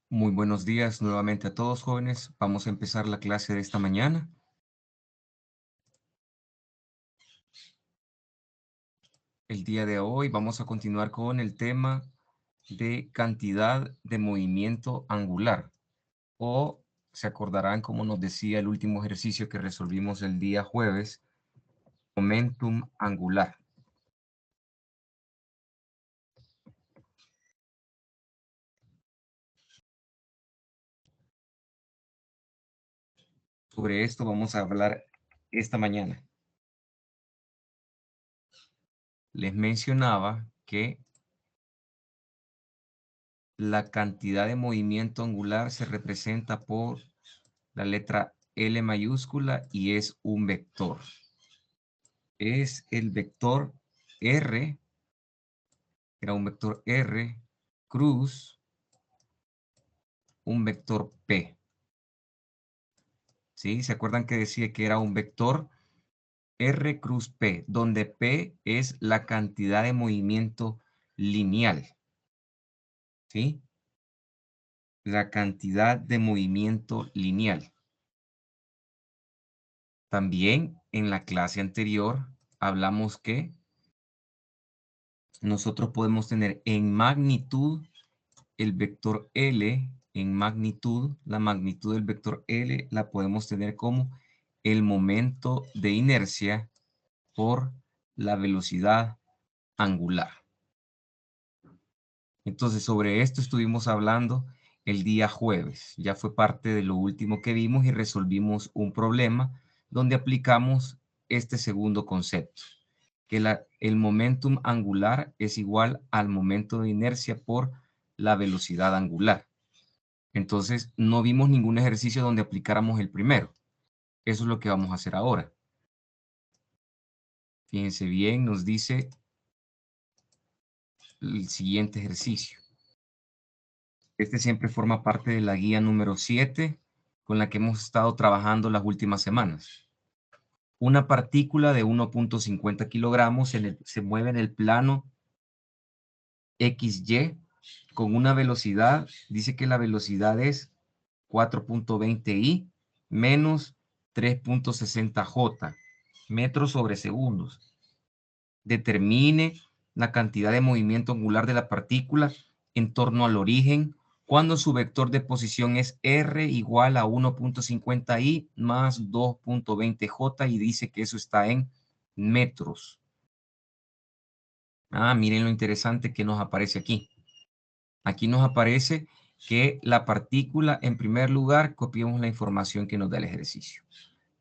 Muy buenos días nuevamente a todos, jóvenes. Vamos a empezar la clase de esta mañana. El día de hoy vamos a continuar con el tema de cantidad de movimiento angular. O se acordarán, como nos decía el último ejercicio que resolvimos el día jueves, momentum angular. Sobre esto vamos a hablar esta mañana. Les mencionaba que la cantidad de movimiento angular se representa por la letra L mayúscula y es un vector. Es el vector R, era un vector R, cruz, un vector P. ¿Sí? ¿Se acuerdan que decía que era un vector R cruz P, donde P es la cantidad de movimiento lineal? ¿Sí? La cantidad de movimiento lineal. También en la clase anterior hablamos que nosotros podemos tener en magnitud el vector L, en magnitud, la magnitud del vector L la podemos tener como el momento de inercia por la velocidad angular. Entonces, sobre esto estuvimos hablando el día jueves. Ya fue parte de lo último que vimos y resolvimos un problema donde aplicamos este segundo concepto, que el momentum angular es igual al momento de inercia por la velocidad angular. Entonces, no vimos ningún ejercicio donde aplicáramos el primero. Eso es lo que vamos a hacer ahora. Fíjense bien, nos dice el siguiente ejercicio. Este siempre forma parte de la guía número 7 con la que hemos estado trabajando las últimas semanas. Una partícula de 1.50 kilogramos se mueve en el plano XY con una velocidad, dice que la velocidad es 4.20 I menos 3.60 J, metros sobre segundos. Determine la cantidad de movimiento angular de la partícula en torno al origen cuando su vector de posición es R igual a 1.50 I más 2.20 J y dice que eso está en metros. Miren lo interesante que nos aparece aquí. Aquí nos aparece que la partícula, en primer lugar, copiamos la información que nos da el ejercicio.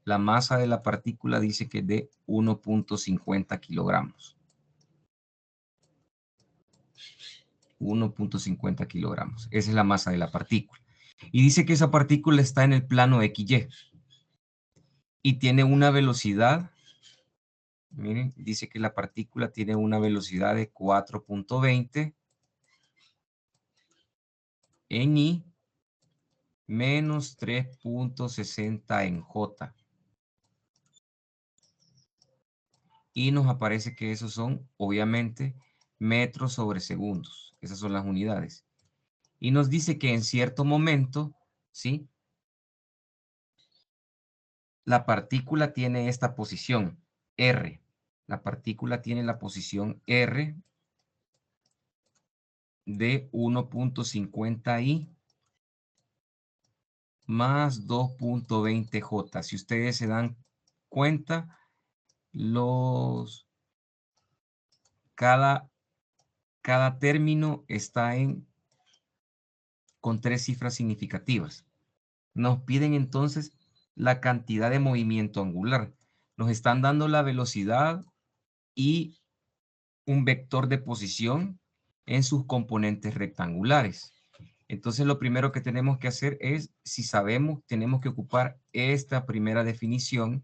La masa de la partícula dice que es de 1.50 kilogramos. 1.50 kilogramos. Esa es la masa de la partícula. Y dice que esa partícula está en el plano XY y tiene una velocidad, miren, dice que la partícula tiene una velocidad de 4.20 en I menos 3.60 en J. Y nos aparece que esos son, obviamente, metros sobre segundos. Esas son las unidades. Y nos dice que en cierto momento, ¿sí? La partícula tiene esta posición, R. La partícula tiene la posición R de 1.50 I más 2.20 J. Si ustedes se dan cuenta, cada término está con 3 cifras significativas. Nos piden entonces la cantidad de movimiento angular. Nos están dando la velocidad y un vector de posición en sus componentes rectangulares. Entonces, lo primero que tenemos que hacer es, si sabemos, tenemos que ocupar esta primera definición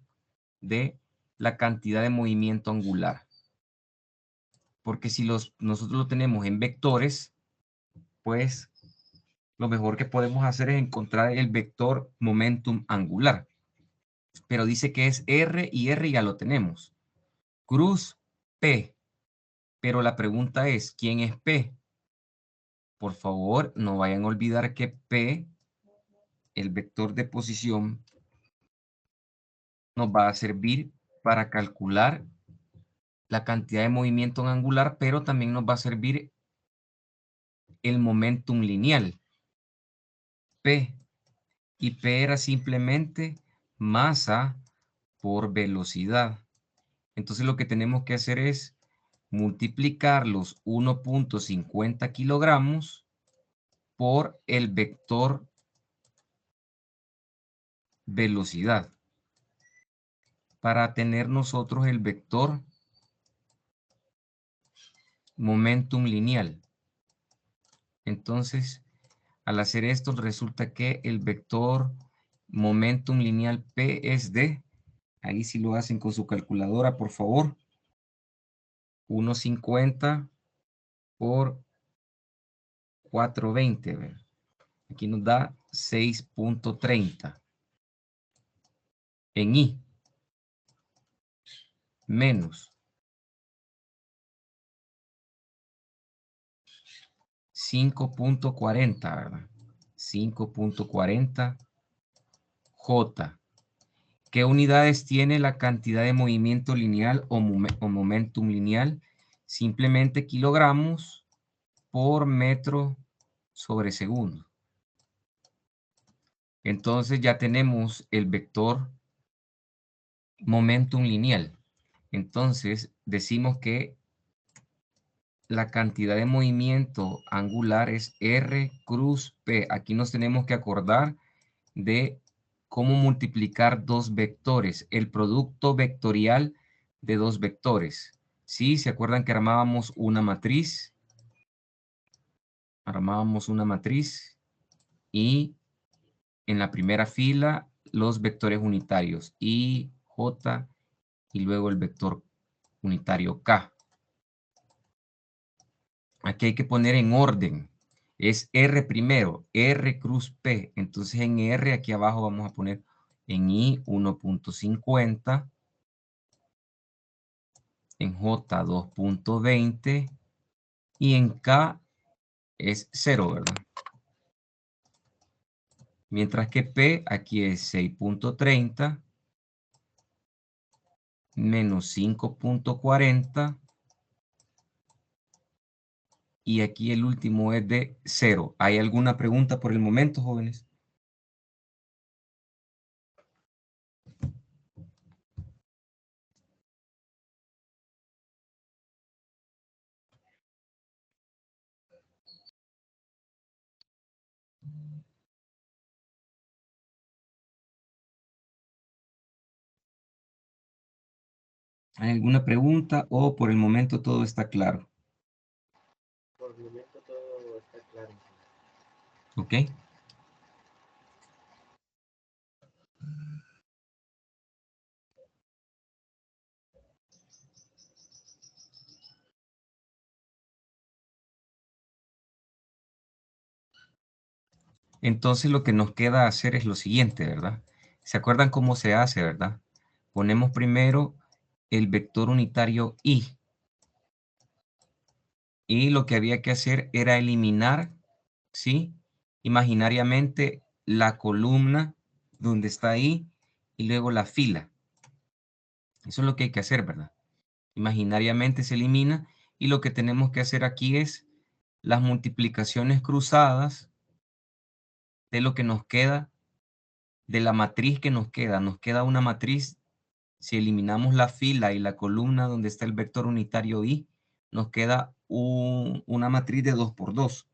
de la cantidad de movimiento angular. Porque si nosotros lo tenemos en vectores, pues lo mejor que podemos hacer es encontrar el vector momentum angular. Pero dice que es R y R ya lo tenemos. Cruz P. Pero la pregunta es, ¿quién es P? por favor, no vayan a olvidar que P, el vector de posición, nos va a servir para calcular la cantidad de movimiento en angular, pero también nos va a servir el momentum lineal, P. Y P era simplemente masa por velocidad. Entonces lo que tenemos que hacer es multiplicar los 1.50 kilogramos por el vector velocidad para tener nosotros el vector momentum lineal. Entonces, al hacer esto, resulta que el vector momentum lineal P es de, ahí sí lo hacen con su calculadora, por favor, 1.50 por 420. ¿Ver? Aquí nos da 6.30 en I, menos 5.40, ¿verdad? 5.40 J. ¿Qué unidades tiene la cantidad de movimiento lineal o momentum lineal? Simplemente kilogramos por metro sobre segundo. Entonces ya tenemos el vector momentum lineal. Entonces decimos que la cantidad de movimiento angular es R cruz P. Aquí nos tenemos que acordar de cómo multiplicar dos vectores, el producto vectorial de dos vectores. ¿Sí? ¿Se acuerdan que armábamos una matriz? Armábamos una matriz y en la primera fila los vectores unitarios I, J y luego el vector unitario K. Aquí hay que poner en orden. Es R primero, R cruz P. Entonces en R aquí abajo vamos a poner en I 1.50, en J 2.20 y en K es 0, ¿verdad? Mientras que P aquí es 6.30 menos 5.40 y aquí el último es de 0. ¿Hay alguna pregunta por el momento, jóvenes? ¿Hay alguna pregunta o por el momento todo está claro? Por el momento todo está claro. ¿Ok? Entonces lo que nos queda hacer es lo siguiente, ¿verdad? ¿Se acuerdan cómo se hace, verdad? Ponemos primero el vector unitario I. Y lo que había que hacer era eliminar, ¿sí? Imaginariamente la columna donde está ahí y luego la fila. Eso es lo que hay que hacer, ¿verdad? Imaginariamente se elimina y lo que tenemos que hacer aquí es las multiplicaciones cruzadas de lo que nos queda, de la matriz que nos queda. Nos queda una matriz, si eliminamos la fila y la columna donde está el vector unitario I, nos queda una matriz de 2 por 2.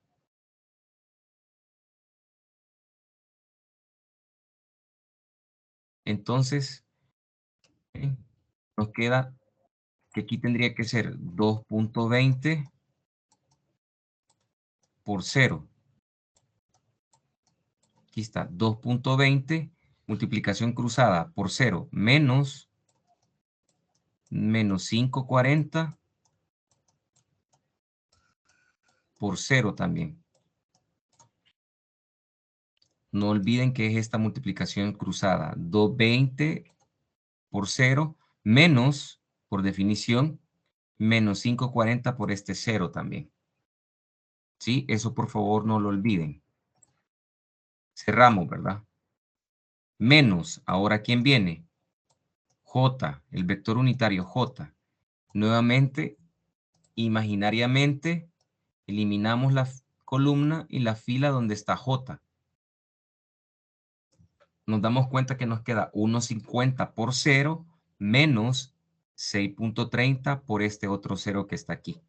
Entonces, nos queda que aquí tendría que ser 2.20 por 0. Aquí está 2.20 multiplicación cruzada por 0 menos 540 por 0 también. No olviden que es esta multiplicación cruzada. 220 por 0 menos, por definición, menos 540 por este 0 también. ¿Sí? Eso por favor no lo olviden. Cerramos, ¿verdad? Menos, ahora ¿quién viene? J, el vector unitario J. Nuevamente, imaginariamente, eliminamos la columna y la fila donde está J. Nos damos cuenta que nos queda 1,50 por 0 menos 6,30 por este otro 0 que está aquí.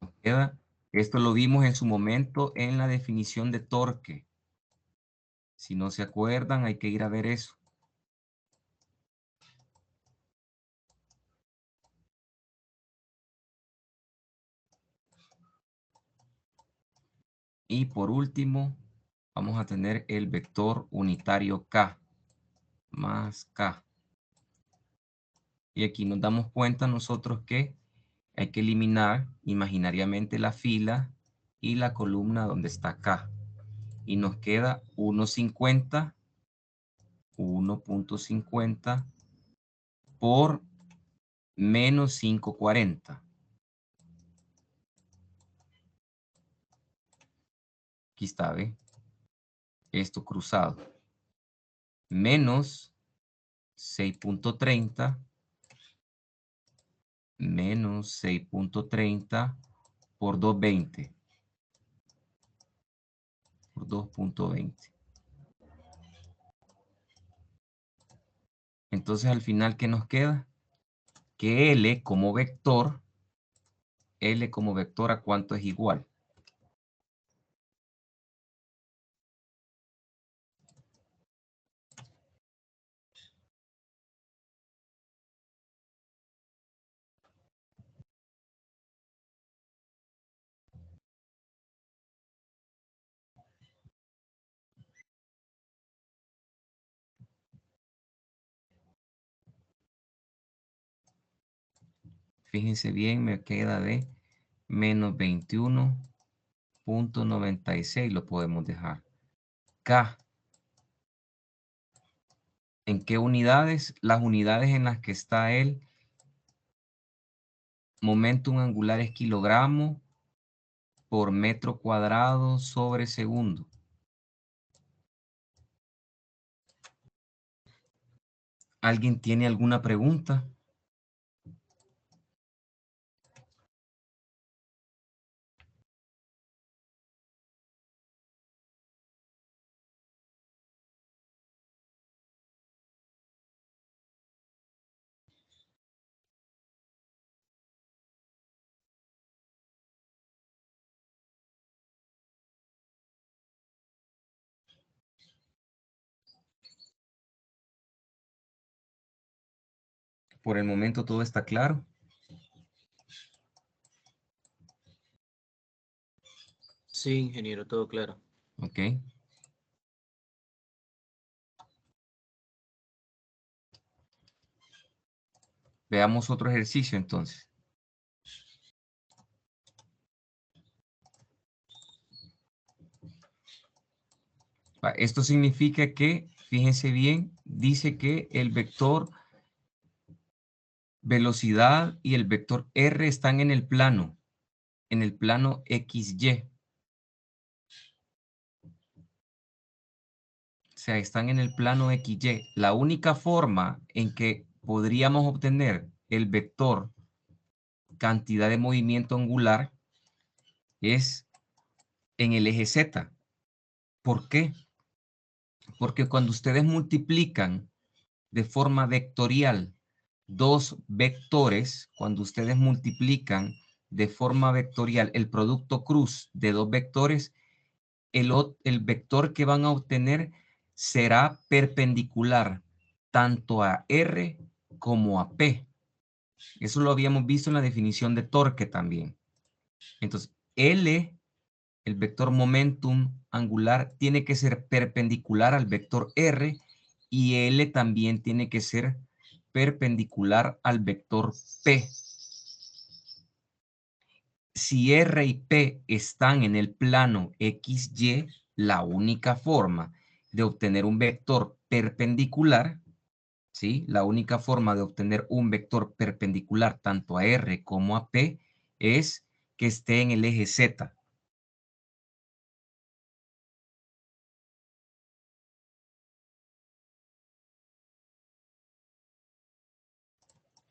Nos queda, esto lo vimos en su momento en la definición de torque. Si no se acuerdan, hay que ir a ver eso. Y por último, vamos a tener el vector unitario K más K. Y aquí nos damos cuenta nosotros que hay que eliminar imaginariamente la fila y la columna donde está K. Y nos queda 1,50 por menos 5,40. Aquí está, ¿ve? Esto cruzado. Menos 6,30 menos 6,30 por 2,20. Por 2,20. Entonces al final, ¿qué nos queda? Que L como vector, ¿a cuánto es igual? Fíjense bien, me queda de menos 21,96, lo podemos dejar. K. ¿En qué unidades? Las unidades en las que está el momentum angular es kilogramo por metro cuadrado sobre segundo. ¿Alguien tiene alguna pregunta? Por el momento todo está claro. Sí, ingeniero, todo claro. Ok. Veamos otro ejercicio entonces. Esto significa que, fíjense bien, dice que el vector velocidad y el vector R están en el plano XY. O sea, están en el plano XY. La única forma en que podríamos obtener el vector cantidad de movimiento angular es en el eje Z. ¿Por qué? Porque cuando ustedes multiplican de forma vectorial dos vectores, cuando ustedes multiplican de forma vectorial el producto cruz de dos vectores, el vector que van a obtener será perpendicular tanto a R como a P. Eso lo habíamos visto en la definición de torque también. Entonces, L, el vector momentum angular, tiene que ser perpendicular al vector R y L también tiene que ser perpendicular al vector P. Si R y P están en el plano XY, la única forma de obtener un vector perpendicular ¿sí? La única forma de obtener un vector perpendicular tanto a R como a P es que esté en el eje Z.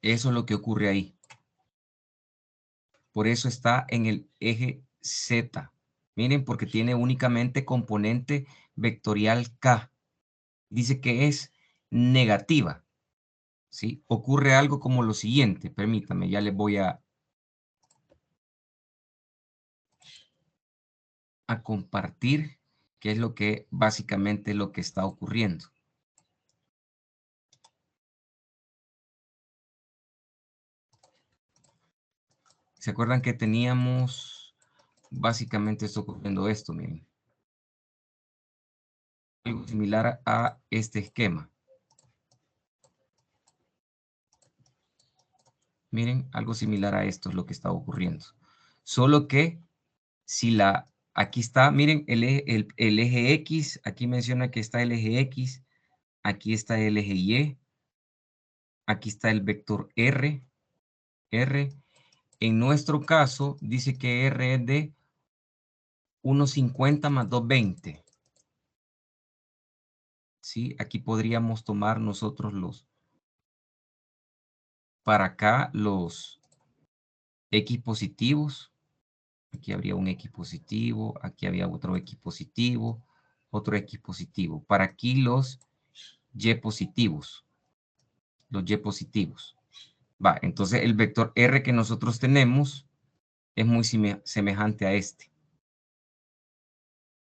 Eso es lo que ocurre ahí. Por eso está en el eje Z. Miren, porque tiene únicamente componente vectorial K. Dice que es negativa. ¿Sí? Ocurre algo como lo siguiente. Permítame, ya les voy a compartir qué es lo que básicamente lo que está ocurriendo. ¿Se acuerdan que teníamos básicamente está ocurriendo esto? Miren. Algo similar a este esquema. Miren, algo similar a esto es lo que está ocurriendo. Solo que si aquí está, miren, el eje X, aquí menciona que está el eje X, aquí está el eje Y, aquí está el vector R. En nuestro caso, dice que R es de 1,50 más 2,20. ¿Sí? Aquí podríamos tomar nosotros para acá los X positivos. Aquí habría un X positivo, aquí había otro X positivo, otro X positivo. Para aquí los Y positivos. Los Y positivos. Va, entonces el vector R que nosotros tenemos es muy semejante a este.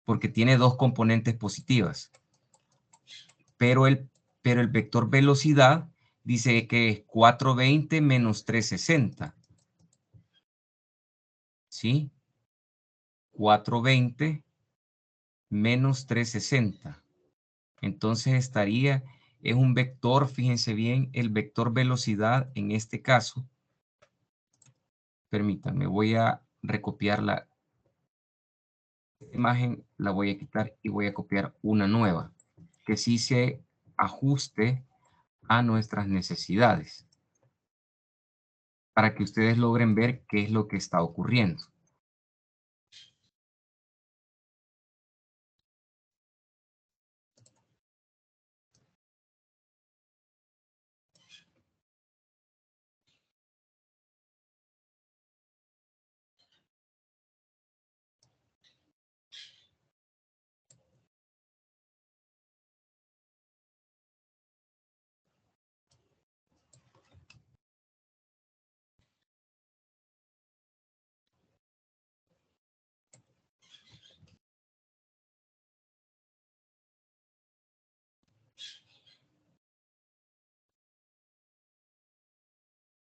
Porque tiene dos componentes positivas. Pero el vector velocidad dice que es 420 menos 360. ¿Sí? 420 menos 360. Entonces es un vector, fíjense bien, el vector velocidad en este caso. Permítanme, voy a recopiar la imagen, la voy a quitar y voy a copiar una nueva, que sí se ajuste a nuestras necesidades, para que ustedes logren ver qué es lo que está ocurriendo.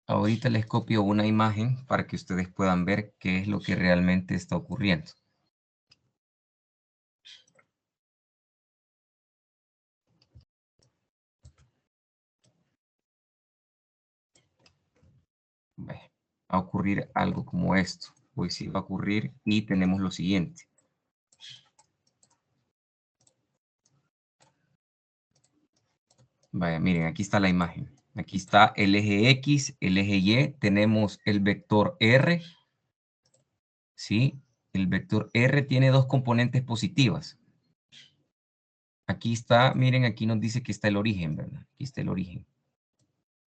Ahorita les copio una imagen para que ustedes puedan ver qué es lo que realmente está ocurriendo. Va a ocurrir algo como esto. Pues sí va a ocurrir y tenemos lo siguiente. Vaya, miren, aquí está la imagen. Aquí está el eje X, el eje Y, tenemos el vector R, ¿sí? El vector R tiene dos componentes positivas. Aquí está, miren, aquí nos dice que está el origen, ¿verdad? Aquí está el origen.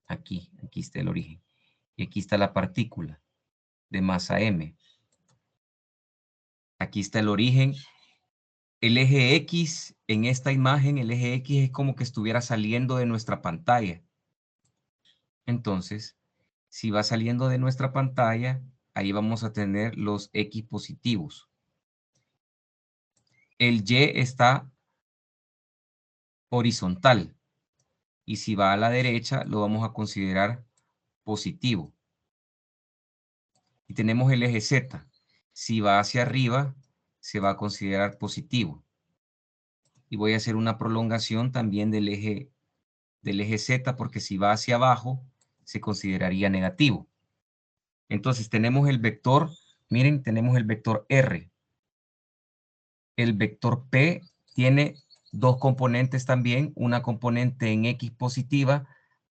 Aquí está el origen. Y aquí está la partícula de masa M. Aquí está el origen. El eje X, en esta imagen, el eje X es como que estuviera saliendo de nuestra pantalla. Entonces, si va saliendo de nuestra pantalla, ahí vamos a tener los X positivos. El Y está horizontal. Y si va a la derecha, lo vamos a considerar positivo. Y tenemos el eje Z. Si va hacia arriba, se va a considerar positivo. Y voy a hacer una prolongación también del eje Z, porque si va hacia abajo, se consideraría negativo. Entonces tenemos el vector, miren, tenemos el vector R. El vector P tiene dos componentes también, una componente en X positiva,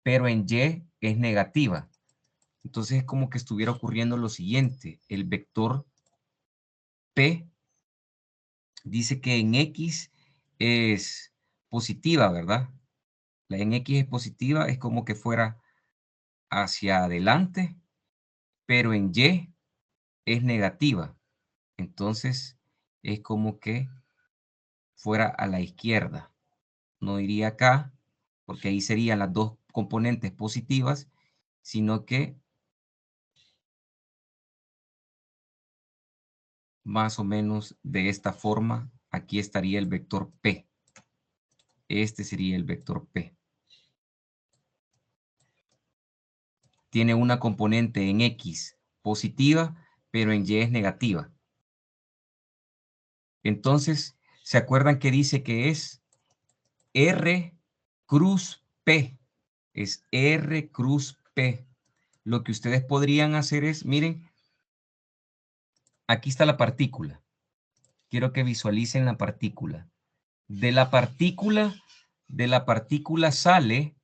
pero en Y es negativa. Entonces es como que estuviera ocurriendo lo siguiente. El vector P dice que en X es positiva, ¿verdad? La en X es positiva, es como que fuera hacia adelante, pero en Y es negativa. Entonces es como que fuera a la izquierda. No iría acá, porque ahí serían las dos componentes positivas, sino que más o menos de esta forma, aquí estaría el vector P. Este sería el vector P. Tiene una componente en X positiva, pero en Y es negativa. Entonces, ¿se acuerdan que dice que es R cruz P? Es R cruz P. Lo que ustedes podrían hacer es, miren, aquí está la partícula. Quiero que visualicen la partícula. De la partícula sale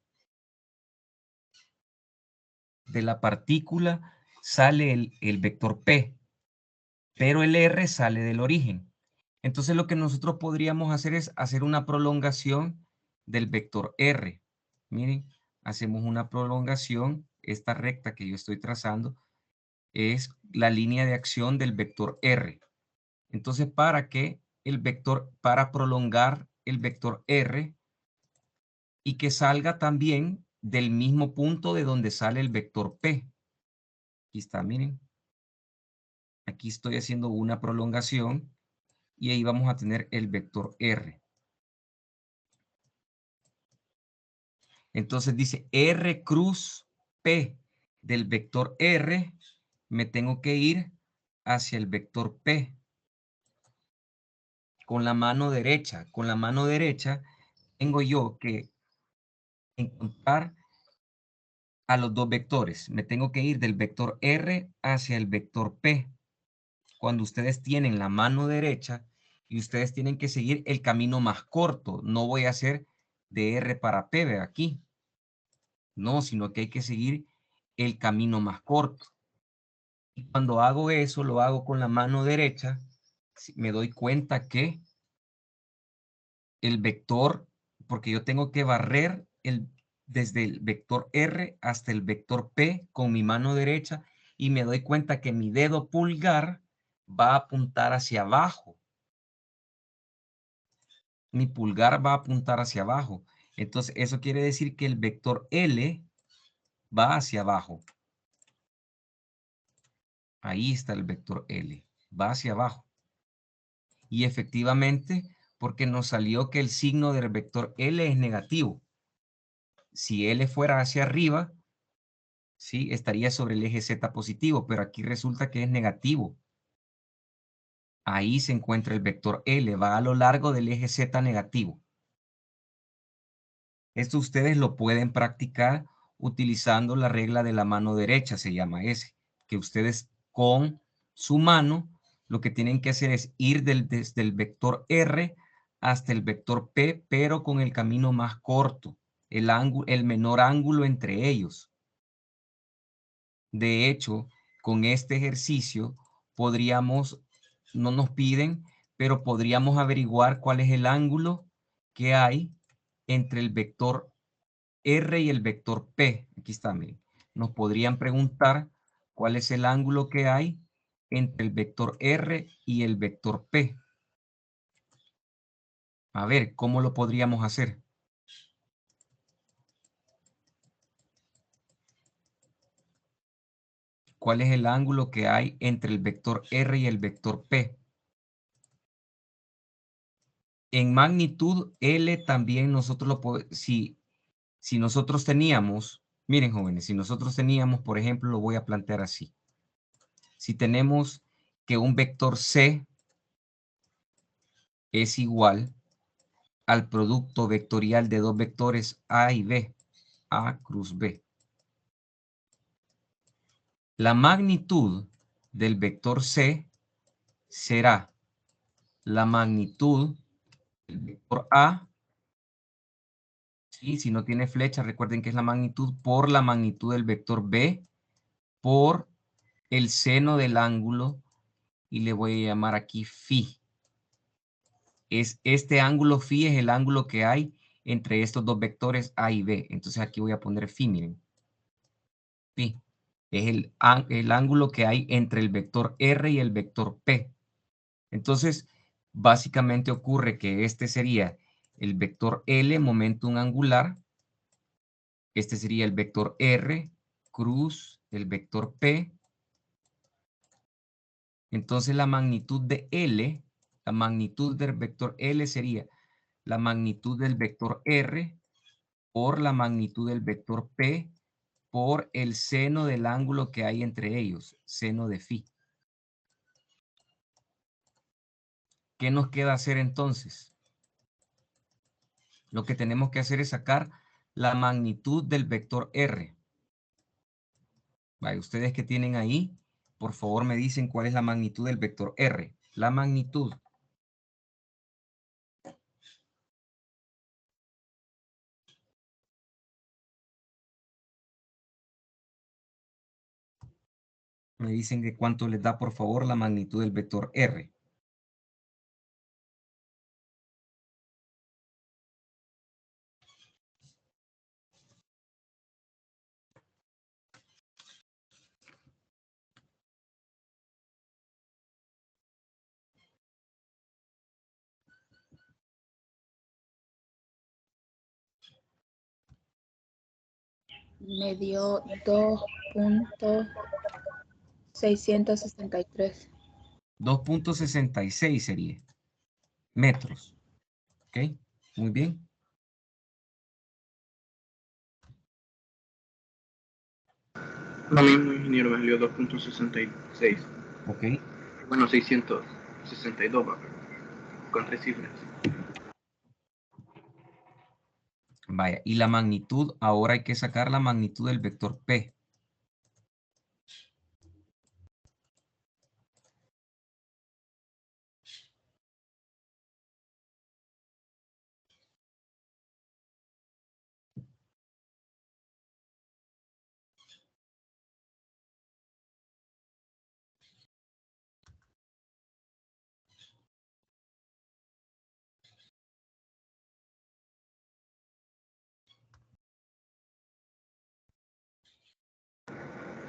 el vector P, pero el R sale del origen. Entonces lo que nosotros podríamos hacer es hacer una prolongación del vector R. Miren, hacemos una prolongación. Esta recta que yo estoy trazando es la línea de acción del vector R. Entonces, para prolongar el vector R y que salga también del mismo punto de donde sale el vector P. Aquí está, miren. Aquí estoy haciendo una prolongación y ahí vamos a tener el vector R. Entonces dice R cruz P del vector R, me tengo que ir hacia el vector P con la mano derecha. Con la mano derecha tengo yo que encontrar a los dos vectores. Me tengo que ir del vector R hacia el vector P. Cuando ustedes tienen la mano derecha y ustedes tienen que seguir el camino más corto, no voy a hacer de R para P, ve aquí. No, sino que hay que seguir el camino más corto. Y cuando hago eso, lo hago con la mano derecha, me doy cuenta que el vector, porque yo tengo que barrer desde el vector R hasta el vector P con mi mano derecha y me doy cuenta que mi dedo pulgar va a apuntar hacia abajo. Mi pulgar va a apuntar hacia abajo. Entonces, eso quiere decir que el vector L va hacia abajo. Ahí está el vector L, va hacia abajo. Y efectivamente, porque nos salió que el signo del vector L es negativo. Si L fuera hacia arriba, sí, estaría sobre el eje Z positivo, pero aquí resulta que es negativo. Ahí se encuentra el vector L, va a lo largo del eje Z negativo. Esto ustedes lo pueden practicar utilizando la regla de la mano derecha, se llama ese, que ustedes con su mano lo que tienen que hacer es ir desde el vector R hasta el vector P, pero con el camino más corto, el menor ángulo entre ellos. De hecho, con este ejercicio podríamos, no nos piden, pero podríamos averiguar cuál es el ángulo que hay entre el vector R y el vector P. Aquí está, miren. Nos podrían preguntar cuál es el ángulo que hay entre el vector R y el vector P. A ver, ¿cómo lo podríamos hacer? ¿Cuál es el ángulo que hay entre el vector R y el vector P? En magnitud L también nosotros lo podemos, si nosotros teníamos, miren jóvenes, si nosotros teníamos, por ejemplo, lo voy a plantear así. Si tenemos que un vector C es igual al producto vectorial de dos vectores A y B, A cruz B. La magnitud del vector C será la magnitud el vector A, ¿sí? Si no tiene flecha, recuerden que es la magnitud por la magnitud del vector B por el seno del ángulo, y le voy a llamar aquí phi. Este ángulo phi es el ángulo que hay entre estos dos vectores A y B. Entonces aquí voy a poner phi, miren. Phi es el ángulo que hay entre el vector R y el vector P. Entonces, básicamente ocurre que este sería el vector L, momentum angular. Este sería el vector R, cruz, el vector P. Entonces, la magnitud de L, la magnitud del vector L sería la magnitud del vector R por la magnitud del vector P por el seno del ángulo que hay entre ellos, seno de phi. ¿Qué nos queda hacer entonces? Lo que tenemos que hacer es sacar la magnitud del vector R. Vale, ustedes que tienen ahí, por favor me dicen cuál es la magnitud del vector R. La magnitud. Me dicen de cuánto les da, por favor, la magnitud del vector R. Me dio 2.663. 2.66 sería metros. ¿Ok? Muy bien. Lo mismo, ingeniero, me salió 2.66. Ok. Bueno, 662, va, con 3 cifras. Vaya, y la magnitud, ahora hay que sacar la magnitud del vector P.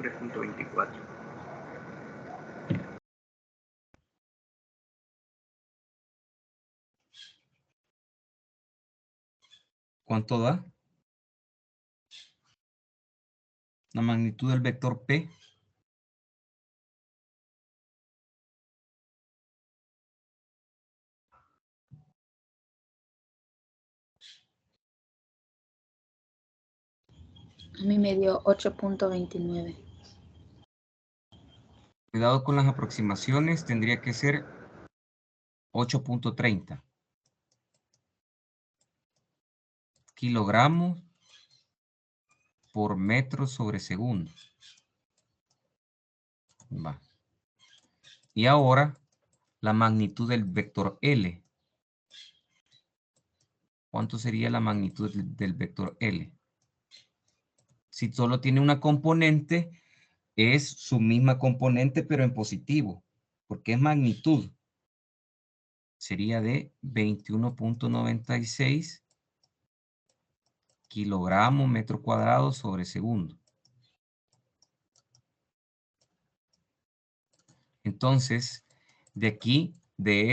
$3.24. ¿Cuánto da? La magnitud del vector P. A mí me dio 8.29. Cuidado con las aproximaciones, tendría que ser 8.30 kilogramos por metro sobre segundo. Va. Y ahora la magnitud del vector L. ¿Cuánto sería la magnitud del vector L? Si solo tiene una componente, es su misma componente, pero en positivo, porque es magnitud. Sería de 21.96 kilogramos metro cuadrado sobre segundo. Entonces, de aquí, de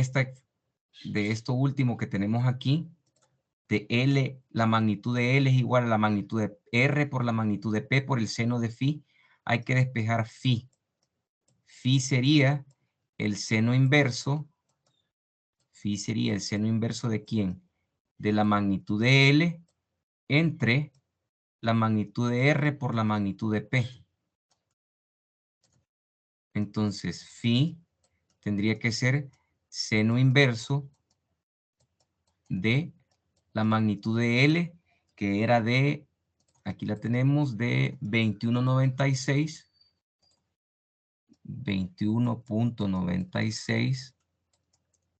esto último que tenemos aquí, de L, la magnitud de L es igual a la magnitud de R por la magnitud de P por el seno de phi. Hay que despejar phi. Phi sería el seno inverso. Phi sería el seno inverso de ¿quién? De la magnitud de L entre la magnitud de R por la magnitud de P. Entonces, phi tendría que ser seno inverso de la magnitud de L, que era de, aquí la tenemos, de 21.96, 21.96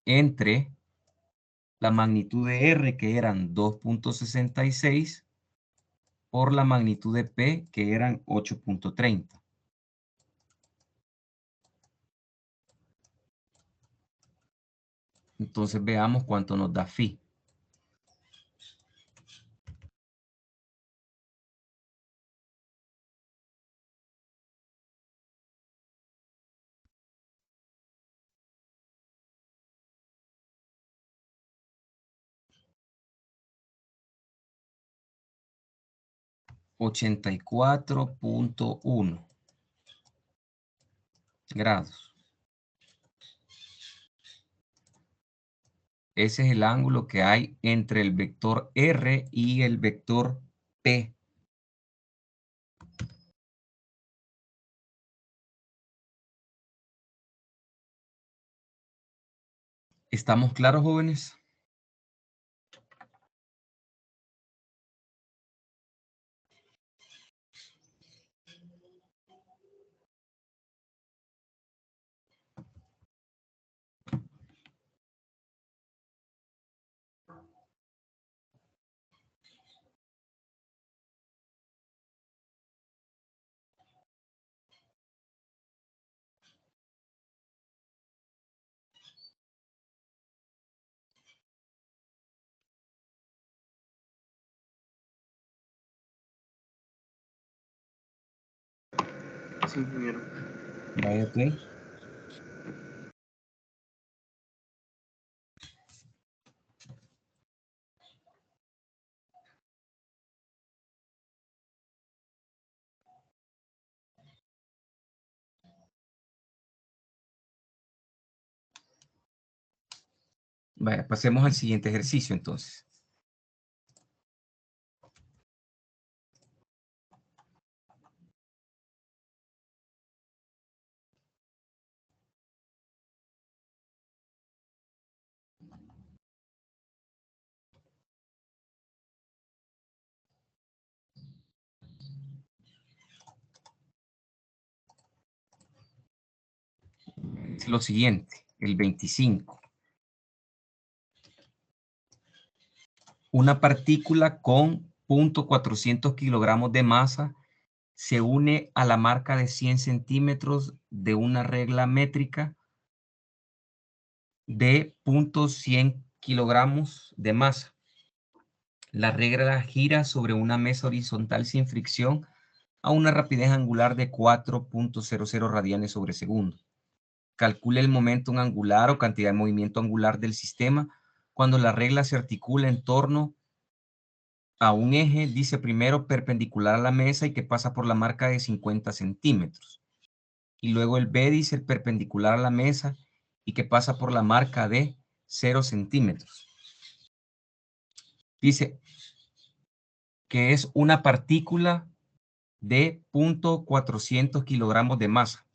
entre la magnitud de R, que eran 2.66, por la magnitud de P, que eran 8.30. Entonces veamos cuánto nos da phi. $84.1 grados. Ese es el ángulo que hay entre el vector R y el vector P. ¿Estamos claros, jóvenes? Sí, ingeniero. Vaya, ok. Vaya, pasemos al siguiente ejercicio entonces. Es lo siguiente, el 25. Una partícula con 0.400 kilogramos de masa se une a la marca de 100 centímetros de una regla métrica de 0.100 kilogramos de masa. La regla gira sobre una mesa horizontal sin fricción a una rapidez angular de 4.00 radianes sobre segundo. Calcule el momento angular o cantidad de movimiento angular del sistema cuando la regla se articula en torno a un eje, dice primero, perpendicular a la mesa y que pasa por la marca de 50 centímetros. Y luego el B dice perpendicular a la mesa y que pasa por la marca de 0 centímetros. Dice que es una partícula de 0.400 kilogramos de masa.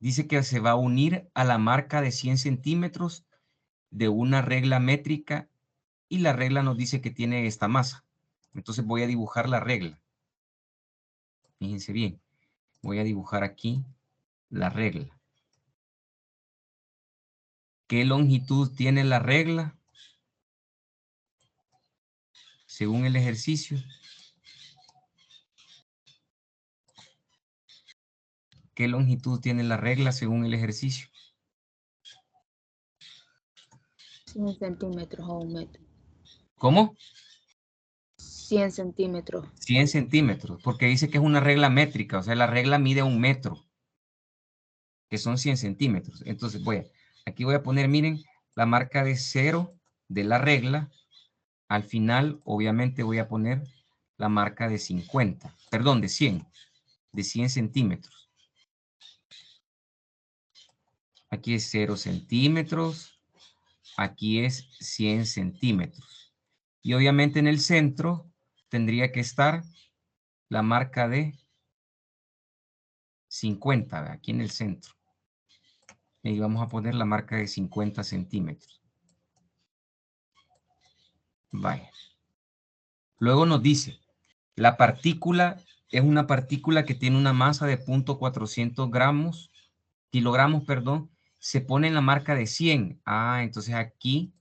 Dice que se va a unir a la marca de 100 centímetros de una regla métrica y la regla nos dice que tiene esta masa. Entonces voy a dibujar la regla. Fíjense bien, voy a dibujar aquí la regla. ¿Qué longitud tiene la regla? Según el ejercicio. ¿Qué longitud tiene la regla según el ejercicio? 100 centímetros o 1 metro. ¿Cómo? 100 centímetros. 100 centímetros, porque dice que es una regla métrica, o sea, la regla mide 1 metro, que son 100 centímetros. Entonces aquí voy a poner, miren, la marca de 0 de la regla. Al final, obviamente, voy a poner la marca de 50, perdón, de 100 centímetros. Aquí es 0 centímetros, aquí es 100 centímetros. Y obviamente en el centro tendría que estar la marca de 50, aquí en el centro. Y vamos a poner la marca de 50 centímetros. Vaya. Luego nos dice, la partícula es una partícula que tiene una masa de 0.400 kilogramos, se pone en la marca de 100. Entonces aquí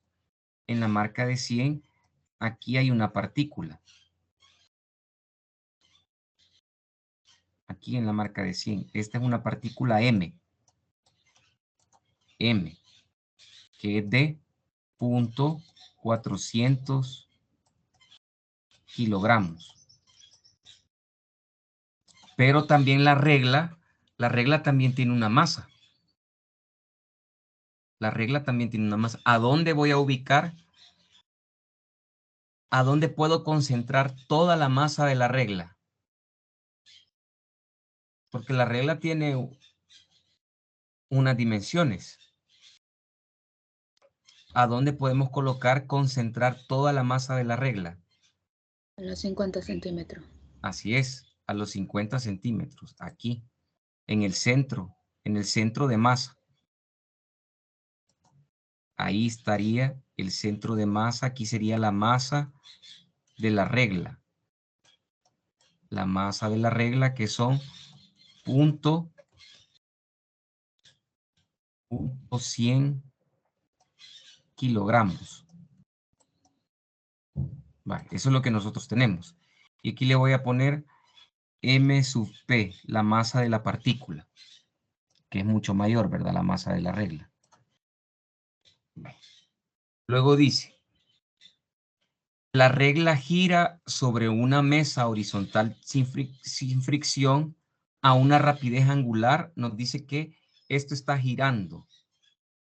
en la marca de 100, aquí hay una partícula. Aquí en la marca de 100. Esta es una partícula M. M, que es de 0.400 kilogramos. Pero también la regla también tiene una masa. La regla también tiene una masa. ¿A dónde voy a ubicar? ¿A dónde puedo concentrar toda la masa de la regla? Porque la regla tiene unas dimensiones. ¿A dónde podemos concentrar toda la masa de la regla? A los 50 centímetros. Así es, a los 50 centímetros, aquí, en el centro de masa. Ahí estaría el centro de masa, aquí sería la masa de la regla. La masa de la regla, que son 0.100 kilogramos. Vale, eso es lo que nosotros tenemos. Y aquí le voy a poner M sub P, la masa de la partícula, que es mucho mayor, ¿verdad? La masa de la regla. Luego dice, la regla gira sobre una mesa horizontal sin fricción a una rapidez angular. Nos dice que esto está girando.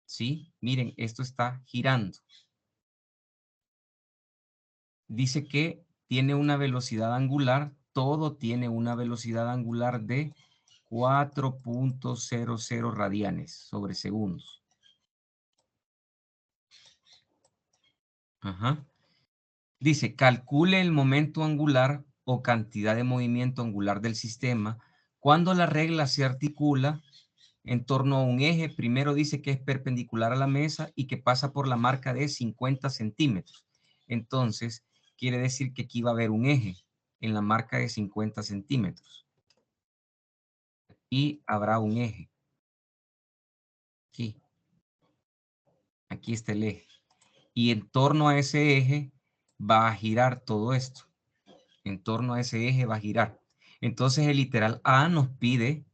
¿Sí? Miren, esto está girando. Dice que tiene una velocidad angular, todo tiene una velocidad angular de 4.00 radianes sobre segundos. Ajá. Dice, calcule el momento angular o cantidad de movimiento angular del sistema cuando la regla se articula en torno a un eje. Primero dice que es perpendicular a la mesa y que pasa por la marca de 50 centímetros. Entonces, quiere decir que aquí va a haber un eje en la marca de 50 centímetros. Y habrá un eje. Aquí. Aquí está el eje. Y en torno a ese eje va a girar todo esto. En torno a ese eje va a girar. Entonces el literal A nos pide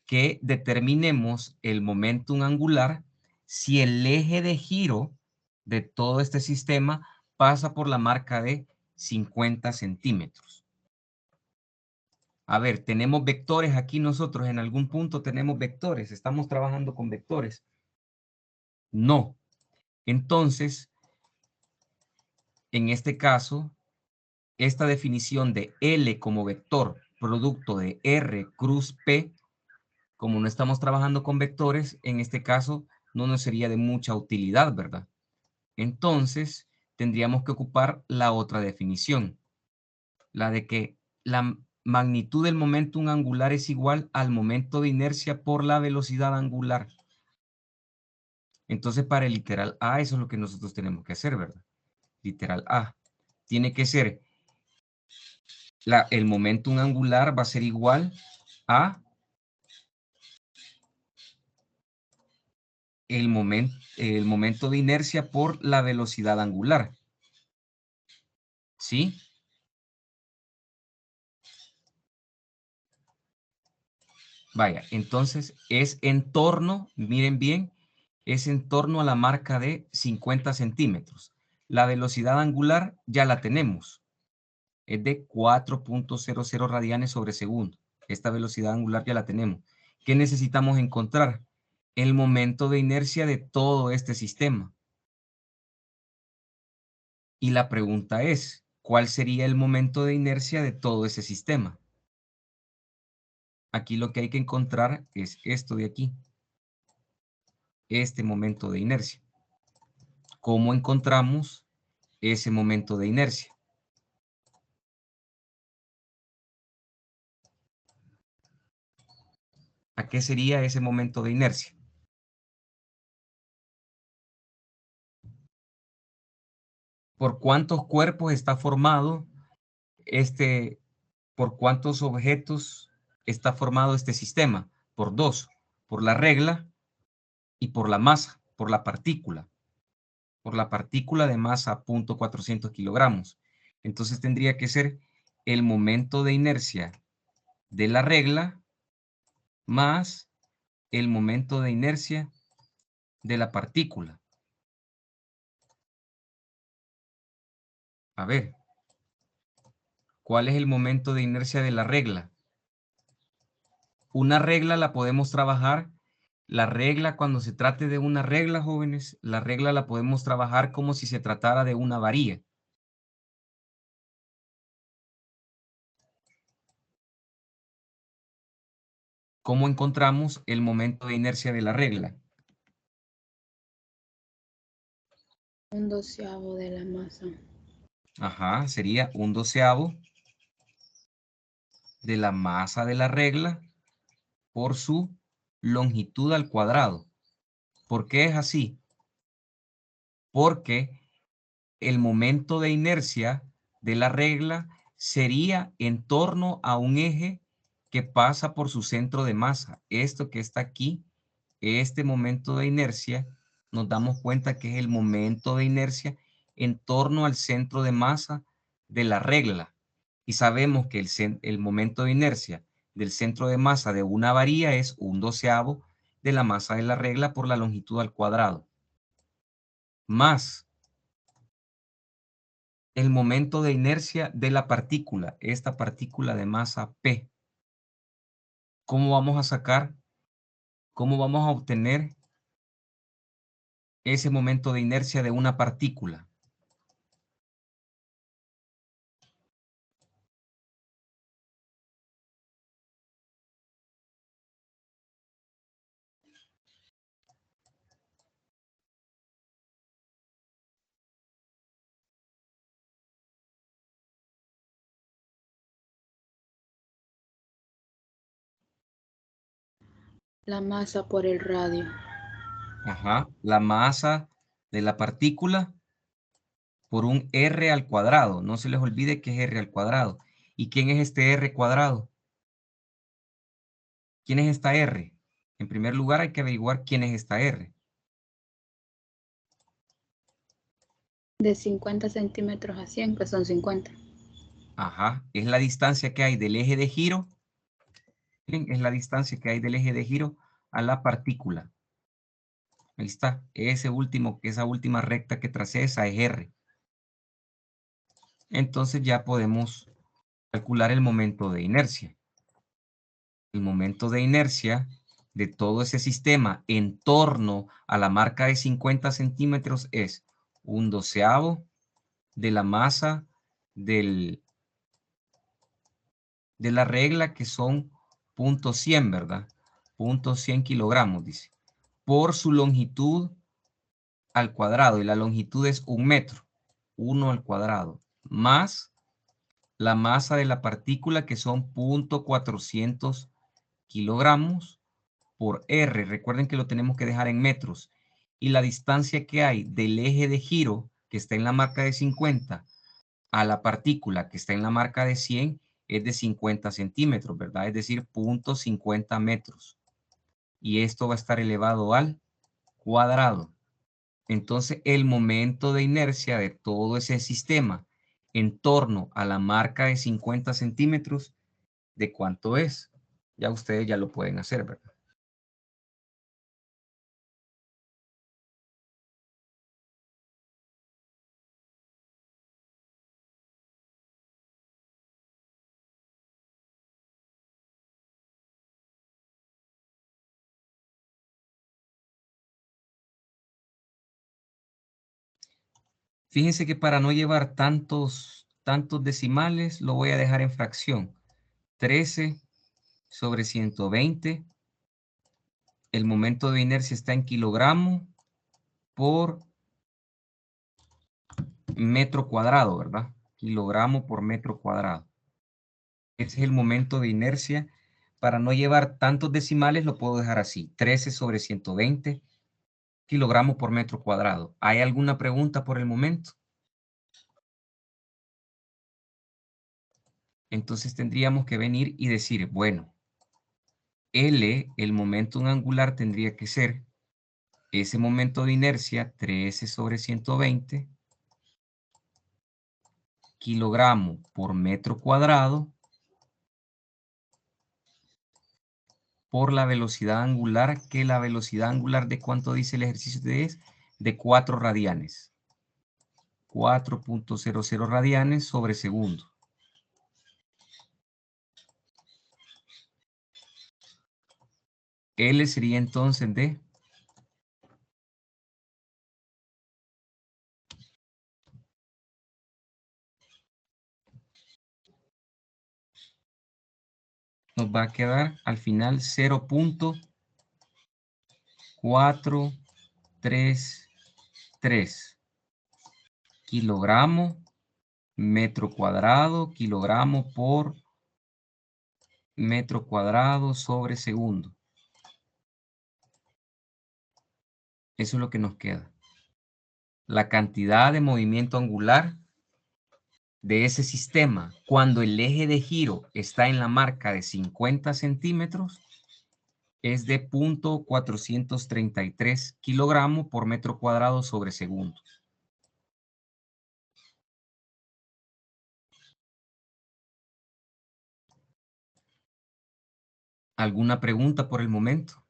que determinemos el momentum angular si el eje de giro de todo este sistema pasa por la marca de 50 centímetros. A ver, tenemos vectores aquí nosotros, en algún punto tenemos vectores, estamos trabajando con vectores. No. Entonces, en este caso, esta definición de L como vector producto de R cruz P, como no estamos trabajando con vectores, en este caso no nos sería de mucha utilidad, ¿verdad? Entonces, tendríamos que ocupar la otra definición, la de que la magnitud del momentum angular es igual al momento de inercia por la velocidad angular. Entonces, para el literal A, eso es lo que nosotros tenemos que hacer, ¿verdad? Literal A. Tiene que ser, el momentum angular va a ser igual a el momento de inercia por la velocidad angular. ¿Sí? Vaya, entonces es en torno, miren bien, es en torno a la marca de 50 centímetros. La velocidad angular ya la tenemos. Es de 4.00 radianes sobre segundo. Esta velocidad angular ya la tenemos. ¿Qué necesitamos encontrar? El momento de inercia de todo este sistema. Y la pregunta es, ¿cuál sería el momento de inercia de todo ese sistema? Aquí lo que hay que encontrar es esto de aquí. Este momento de inercia. ¿Cómo encontramos ese momento de inercia? ¿A qué sería ese momento de inercia? ¿Por cuántos cuerpos está formado por cuántos objetos está formado este sistema? Por dos, por la regla y por la masa. por la partícula de masa 0.400 kilogramos. Entonces tendría que ser el momento de inercia de la regla más el momento de inercia de la partícula. A ver, ¿cuál es el momento de inercia de la regla? Una regla la podemos trabajar. La regla, cuando se trate de una regla, jóvenes, la regla la podemos trabajar como si se tratara de una varilla. ¿Cómo encontramos el momento de inercia de la regla? 1/12 de la masa. Ajá, sería 1/12 de la masa de la regla por su longitud al cuadrado. ¿Por qué es así? Porque el momento de inercia de la regla sería en torno a un eje que pasa por su centro de masa. Esto que está aquí, este momento de inercia, nos damos cuenta que es el momento de inercia en torno al centro de masa de la regla. Y sabemos que el momento de inercia del centro de masa de una varilla es 1/12 de la masa de la regla por la longitud al cuadrado. Más el momento de inercia de la partícula, esta partícula de masa P. ¿Cómo vamos a sacar? ¿Cómo vamos a obtener ese momento de inercia de una partícula? La masa por el radio. Ajá, la masa de la partícula por un R al cuadrado. No se les olvide que es R al cuadrado. ¿Y quién es este R cuadrado? ¿Quién es esta R? En primer lugar hay que averiguar quién es esta R. De 50 centímetros a 100, que son 50. Ajá, es la distancia que hay del eje de giro. Miren, es la distancia que hay del eje de giro a la partícula. Ahí está, esa última recta que tracé, esa es R. Entonces ya podemos calcular el momento de inercia. El momento de inercia de todo ese sistema en torno a la marca de 50 centímetros es 1/12 de la masa de la regla, que son 0.100, ¿verdad? 0.100 kilogramos, dice, por su longitud al cuadrado, y la longitud es 1 metro, 1 al cuadrado, más la masa de la partícula, que son 0.400 kilogramos por R. Recuerden que lo tenemos que dejar en metros. Y la distancia que hay del eje de giro, que está en la marca de 50, a la partícula, que está en la marca de 100, es de 50 centímetros, ¿verdad? Es decir, 0.50 metros. Y esto va a estar elevado al cuadrado. Entonces, el momento de inercia de todo ese sistema en torno a la marca de 50 centímetros, ¿de cuánto es? Ya ustedes ya lo pueden hacer, ¿verdad? Fíjense que para no llevar tantos decimales, lo voy a dejar en fracción. 13 sobre 120. El momento de inercia está en kilogramos por metro cuadrado, ¿verdad? Kilogramo por metro cuadrado. Ese es el momento de inercia. Para no llevar tantos decimales, lo puedo dejar así. 13 sobre 120 kilogramos por metro cuadrado. ¿Hay alguna pregunta por el momento? Entonces tendríamos que venir y decir, bueno, L, el momento angular, tendría que ser ese momento de inercia, 13 sobre 120, kilogramos por metro cuadrado, por la velocidad angular, que la velocidad angular de cuánto dice el ejercicio es de 4 radianes. 4.00 radianes sobre segundo. L sería entonces de nos va a quedar al final 0.433 kilogramos metro cuadrado, kilogramo por metro cuadrado sobre segundo. Eso es lo que nos queda. La cantidad de movimiento angular de ese sistema cuando el eje de giro está en la marca de 50 centímetros es de 0.433 kilogramos por metro cuadrado sobre segundo. ¿Alguna pregunta por el momento?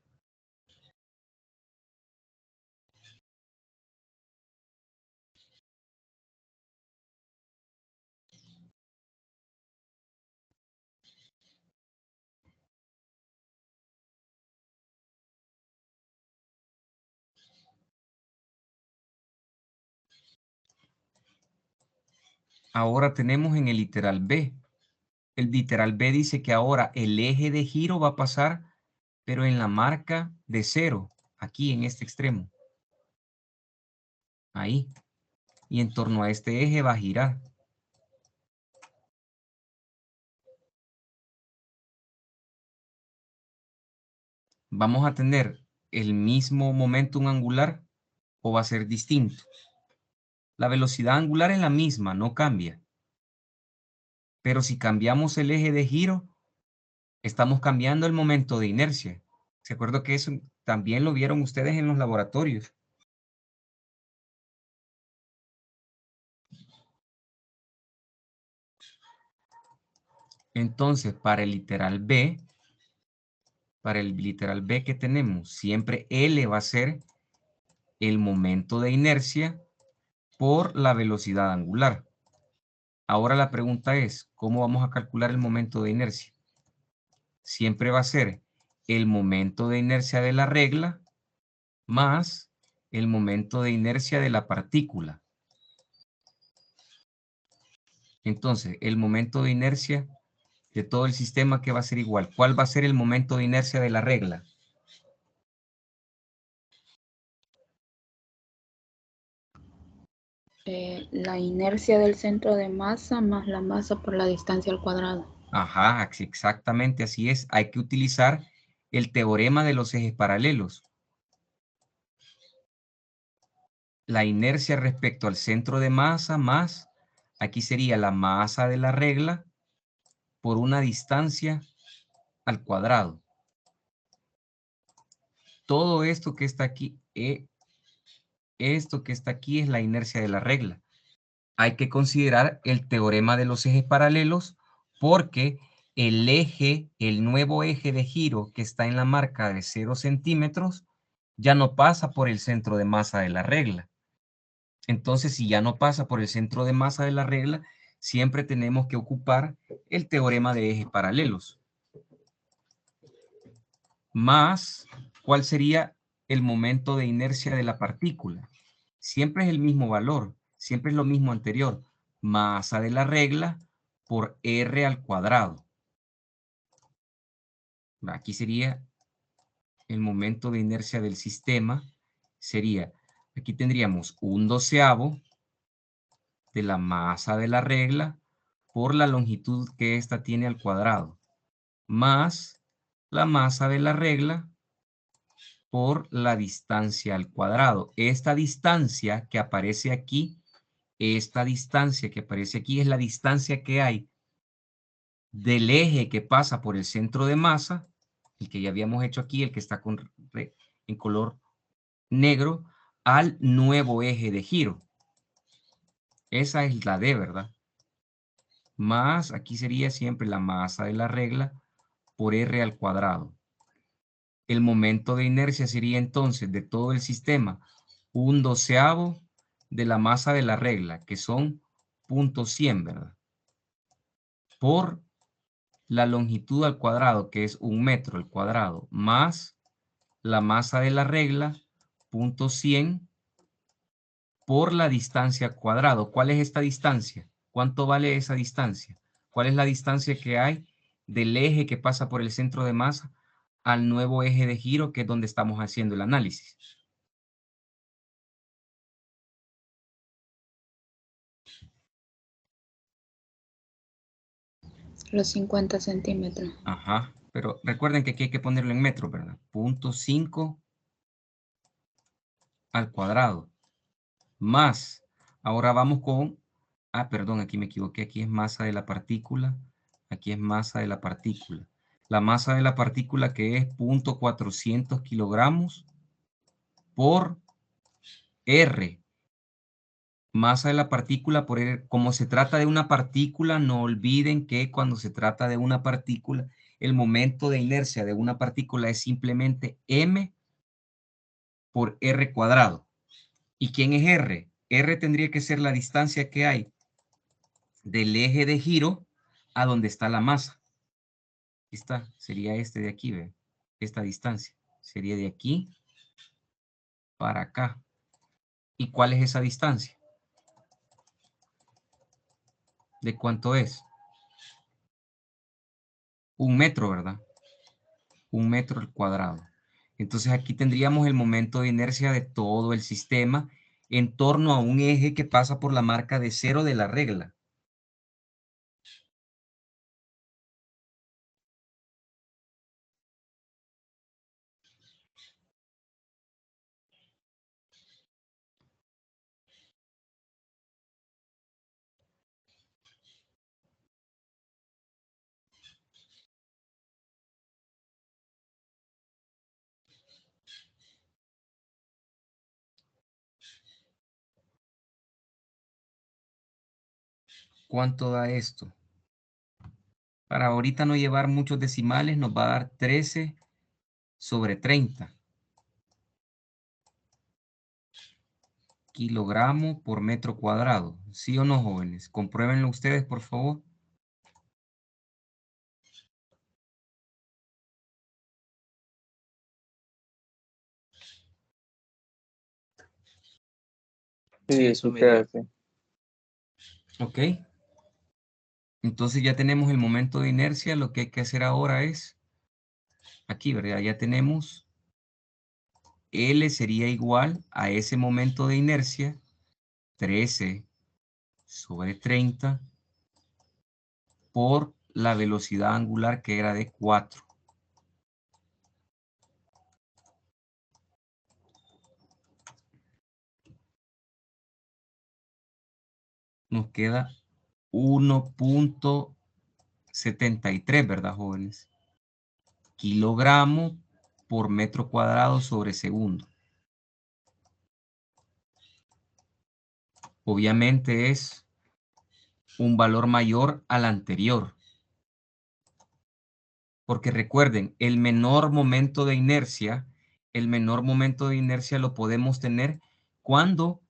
Ahora tenemos en el literal B. El literal B dice que ahora el eje de giro va a pasar, pero en la marca de 0, aquí en este extremo. Ahí. Y en torno a este eje va a girar. ¿Vamos a tener el mismo momentum angular o va a ser distinto? La velocidad angular es la misma, no cambia. Pero si cambiamos el eje de giro, estamos cambiando el momento de inercia. ¿Se acuerdan que eso también lo vieron ustedes en los laboratorios? Entonces, para el literal B, que tenemos, siempre L va a ser el momento de inercia por la velocidad angular. Ahora la pregunta es, ¿cómo vamos a calcular el momento de inercia? Siempre va a ser el momento de inercia de la regla más el momento de inercia de la partícula. Entonces, el momento de inercia de todo el sistema, que va a ser igual. ¿Cuál va a ser el momento de inercia de la regla? La inercia del centro de masa más la masa por la distancia al cuadrado. Ajá, exactamente así es. Hay que utilizar el teorema de los ejes paralelos. La inercia respecto al centro de masa más, aquí sería la masa de la regla por una distancia al cuadrado. Todo esto que está aquí, esto que está aquí es la inercia de la regla. Hay que considerar el teorema de los ejes paralelos porque el eje, el nuevo eje de giro que está en la marca de 0 centímetros, ya no pasa por el centro de masa de la regla. Entonces, si ya no pasa por el centro de masa de la regla, siempre tenemos que ocupar el teorema de ejes paralelos. Más, ¿cuál sería el momento de inercia de la partícula? Siempre es el mismo valor, siempre es lo mismo anterior. Masa de la regla por R al cuadrado. Aquí sería el momento de inercia del sistema. Sería, aquí tendríamos 1/12 de la masa de la regla por la longitud que ésta tiene al cuadrado, más la masa de la regla por la distancia al cuadrado. Esta distancia que aparece aquí, es la distancia que hay del eje que pasa por el centro de masa, el que ya habíamos hecho aquí, el que está en color negro al nuevo eje de giro. Esa es la D, ¿verdad? Más, aquí sería siempre la masa de la regla por R al cuadrado. El momento de inercia sería entonces de todo el sistema 1/12 de la masa de la regla, que son 0.100, ¿verdad? Por la longitud al cuadrado, que es 1 metro al cuadrado, más la masa de la regla, 0.100, por la distancia al cuadrado. ¿Cuál es esta distancia? ¿Cuánto vale esa distancia? ¿Cuál es la distancia que hay del eje que pasa por el centro de masa al nuevo eje de giro, que es donde estamos haciendo el análisis? Los 50 centímetros. Ajá, pero recuerden que aquí hay que ponerlo en metros, ¿verdad? 0.5 al cuadrado. Más, ahora vamos con, perdón, aquí me equivoqué, aquí es masa de la partícula, aquí es masa de la partícula. La masa de la partícula, que es 0.400 kilogramos por R. Masa de la partícula por R. Como se trata de una partícula, no olviden que cuando se trata de una partícula, el momento de inercia de una partícula es simplemente m por r cuadrado. ¿Y quién es r? R tendría que ser la distancia que hay del eje de giro a donde está la masa. Aquí está, sería este de aquí, ¿ve? Esta distancia sería de aquí para acá. ¿Y cuál es esa distancia? ¿De cuánto es? 1 metro, ¿verdad? 1 metro al cuadrado. Entonces aquí tendríamos el momento de inercia de todo el sistema en torno a un eje que pasa por la marca de 0 de la regla. ¿Cuánto da esto? Para ahorita no llevar muchos decimales, nos va a dar 13/30 kilogramos por metro cuadrado. ¿Sí o no, jóvenes? Compruébenlo ustedes, por favor. Sí, eso queda así. Ok. Entonces ya tenemos el momento de inercia. Lo que hay que hacer ahora es, aquí, ¿verdad? Ya tenemos L sería igual a ese momento de inercia, 13/30 por la velocidad angular, que era de 4. Nos queda 1.73, ¿verdad, jóvenes? Kilogramos por metro cuadrado sobre segundo. Obviamente es un valor mayor al anterior. Porque recuerden, el menor momento de inercia lo podemos tener cuando,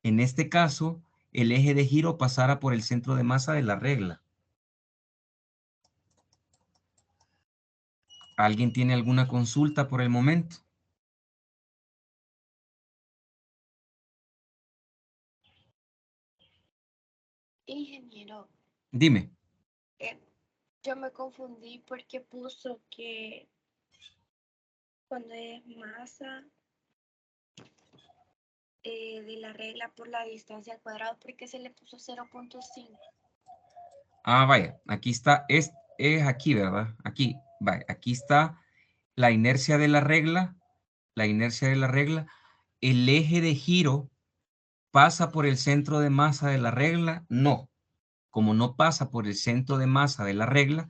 en este caso, el eje de giro pasara por el centro de masa de la regla. ¿Alguien tiene alguna consulta por el momento? Ingeniero, Dime. yo me confundí porque puso que cuando es masa de la regla por la distancia al cuadrado, porque se le puso 0.5. Vaya, aquí está, es aquí, ¿verdad? Aquí, vaya, aquí está la inercia de la regla, el eje de giro pasa por el centro de masa de la regla, no. Como no pasa por el centro de masa de la regla,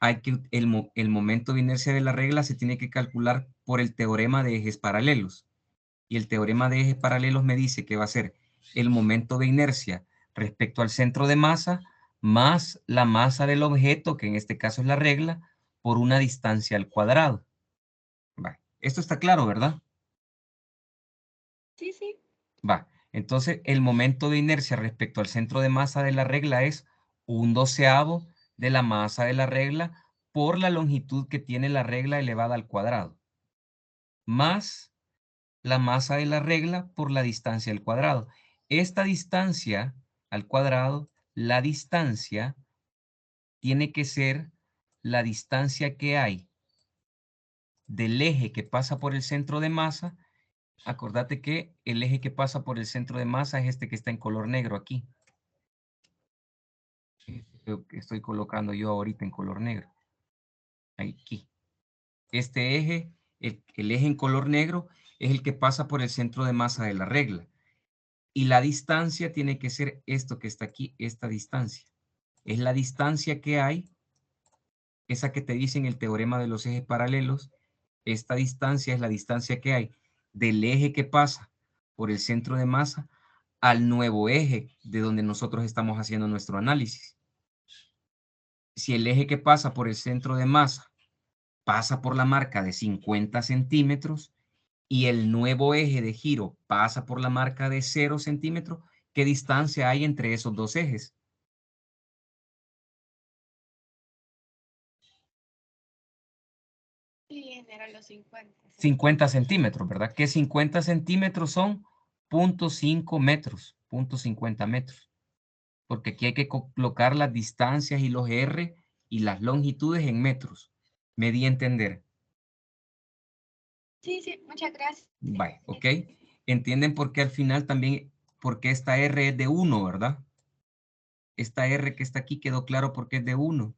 el momento de inercia de la regla se tiene que calcular por el teorema de ejes paralelos. y el teorema de ejes paralelos me dice que va a ser el momento de inercia respecto al centro de masa más la masa del objeto, que en este caso es la regla, por una distancia al cuadrado. Va. Esto está claro, ¿verdad? Sí, sí. Va. Entonces, el momento de inercia respecto al centro de masa de la regla es 1/12 de la masa de la regla por la longitud que tiene la regla elevada al cuadrado, más la masa de la regla por la distancia al cuadrado. Esta distancia al cuadrado, la distancia tiene que ser la distancia que hay del eje que pasa por el centro de masa. Acordate que el eje que pasa por el centro de masa es este que está en color negro aquí. Lo que estoy colocando yo ahorita en color negro. Aquí. Este eje, el eje en color negro, es el que pasa por el centro de masa de la regla. Y la distancia tiene que ser esto que está aquí, esta distancia. Es la distancia que hay, esa que te dice en el teorema de los ejes paralelos. Esta distancia es la distancia que hay del eje que pasa por el centro de masa al nuevo eje de donde nosotros estamos haciendo nuestro análisis. Si el eje que pasa por el centro de masa pasa por la marca de 50 centímetros y el nuevo eje de giro pasa por la marca de 0 centímetros, ¿qué distancia hay entre esos dos ejes? Sí, eran los 50. 50 centímetros, ¿verdad? Que 50 centímetros son 0.5 metros, 0.50 metros. Porque aquí hay que colocar las distancias y los R y las longitudes en metros. Me di a entender. Sí, sí, muchas gracias. Vale, ok. ¿Entienden por qué al final también, porque esta R es de 1, ¿verdad? Esta R que está aquí quedó claro porque es de 1.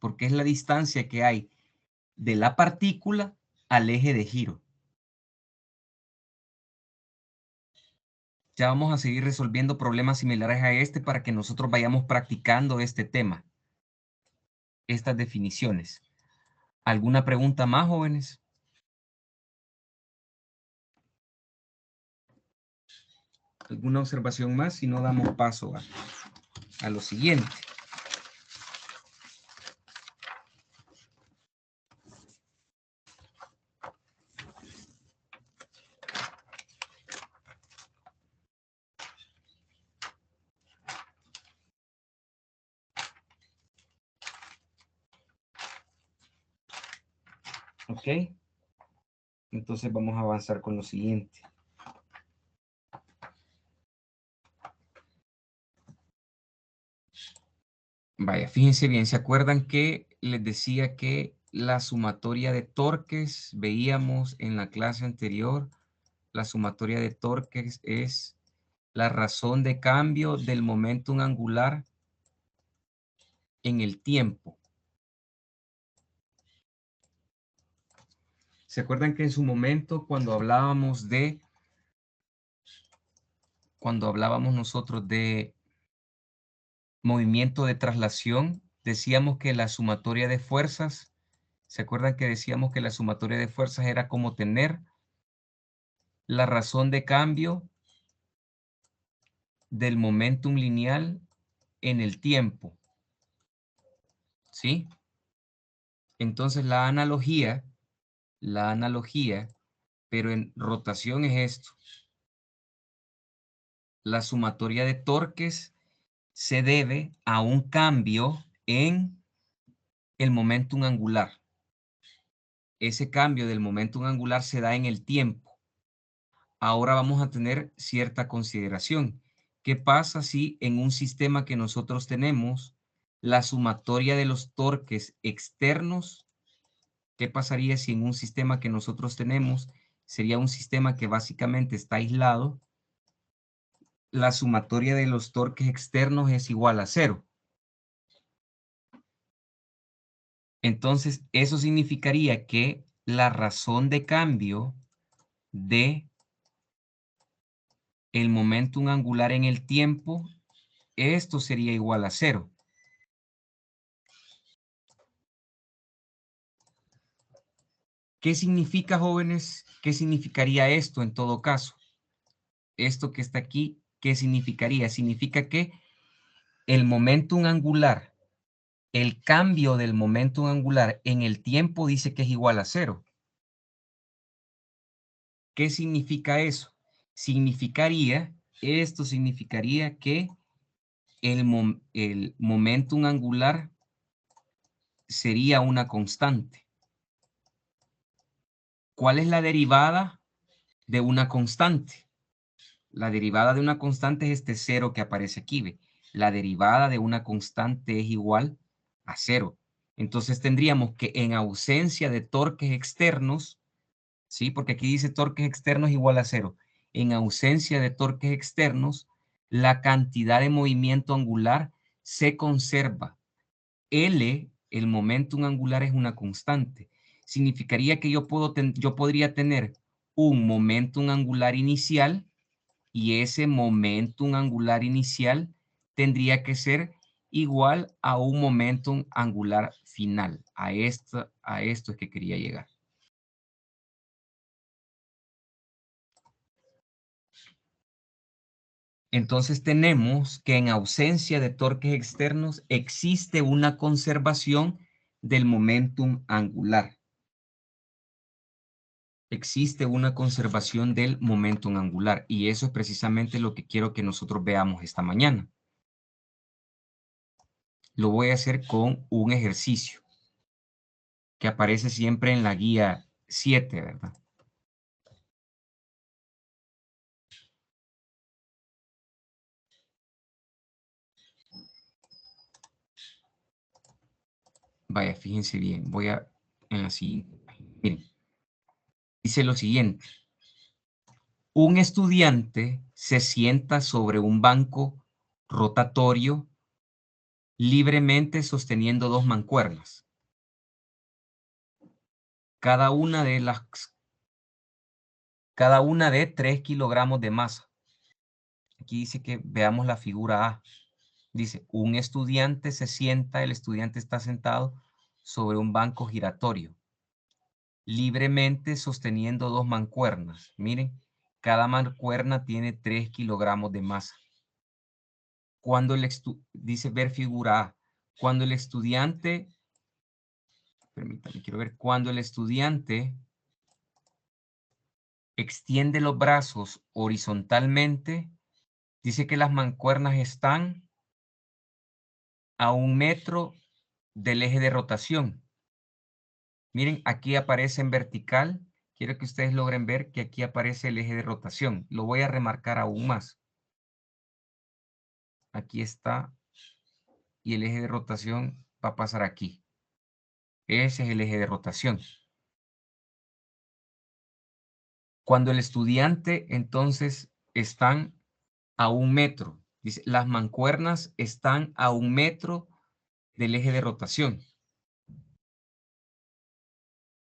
Porque es la distancia que hay de la partícula al eje de giro. Ya vamos a seguir resolviendo problemas similares a este para que nosotros vayamos practicando este tema, estas definiciones. ¿Alguna pregunta más, jóvenes? ¿Alguna observación más? Si no, damos paso a lo siguiente. ¿Ok? Entonces vamos a avanzar con lo siguiente. Vaya, fíjense bien, ¿se acuerdan que les decía que la sumatoria de torques veíamos en la clase anterior? La sumatoria de torques es la razón de cambio del momentum angular en el tiempo. ¿Se acuerdan que en su momento cuando hablábamos nosotros de movimiento de traslación, decíamos que la sumatoria de fuerzas, ¿se acuerdan que decíamos que la sumatoria de fuerzas era como tener la razón de cambio del momentum lineal en el tiempo? ¿Sí? Entonces la analogía, pero en rotación es esto. La sumatoria de torques se debe a un cambio en el momentum angular. Ese cambio del momentum angular se da en el tiempo. Ahora vamos a tener cierta consideración. ¿Qué pasa si en un sistema que nosotros tenemos, la sumatoria de los torques externos, qué pasaría si en un sistema que nosotros tenemos, sería un sistema que básicamente está aislado, la sumatoria de los torques externos es igual a 0? Entonces, eso significaría que la razón de cambio de el momentum angular en el tiempo, esto sería igual a 0. ¿Qué significa, jóvenes? ¿Qué significaría esto en todo caso? Esto que está aquí, ¿qué significaría? Significa que el momentum angular, el cambio del momentum angular en el tiempo dice que es igual a 0. ¿Qué significa eso? Esto significaría que el momentum angular sería una constante. ¿Cuál es la derivada de una constante? La derivada de una constante es este 0 que aparece aquí, ¿ve? La derivada de una constante es igual a 0. Entonces tendríamos que en ausencia de torques externos, ¿sí? Porque aquí dice torques externos igual a 0. En ausencia de torques externos, la cantidad de movimiento angular se conserva. L, el momentum angular, es una constante. Significaría que yo podría tener un momentum angular inicial y ese momentum angular inicial tendría que ser igual a un momentum angular final. A esto es que quería llegar. Entonces tenemos que en ausencia de torques externos existe una conservación del momentum angular. Existe una conservación del momentum angular y eso es precisamente lo que quiero que nosotros veamos esta mañana. Lo voy a hacer con un ejercicio que aparece siempre en la guía 7, ¿verdad? Vaya, fíjense bien, voy a en la siguiente. Miren, dice lo siguiente. Un estudiante se sienta sobre un banco rotatorio libremente sosteniendo dos mancuernas. Cada una de 3 kilogramos de masa. Aquí dice que veamos la figura A. Dice, un estudiante se sienta, el estudiante está sentado sobre un banco giratorio, libremente sosteniendo dos mancuernas. Miren, cada mancuerna tiene 3 kilogramos de masa. Cuando dice ver figura A, cuando el estudiante, permítanme, quiero ver, cuando el estudiante extiende los brazos horizontalmente, dice que las mancuernas están a 1 metro del eje de rotación. Miren, aquí aparece en vertical. Quiero que ustedes logren ver que aquí aparece el eje de rotación. Lo voy a remarcar aún más. Aquí está. Y el eje de rotación va a pasar aquí. Ese es el eje de rotación. Cuando el estudiante, entonces, están a 1 metro. Dice, las mancuernas están a 1 metro del eje de rotación.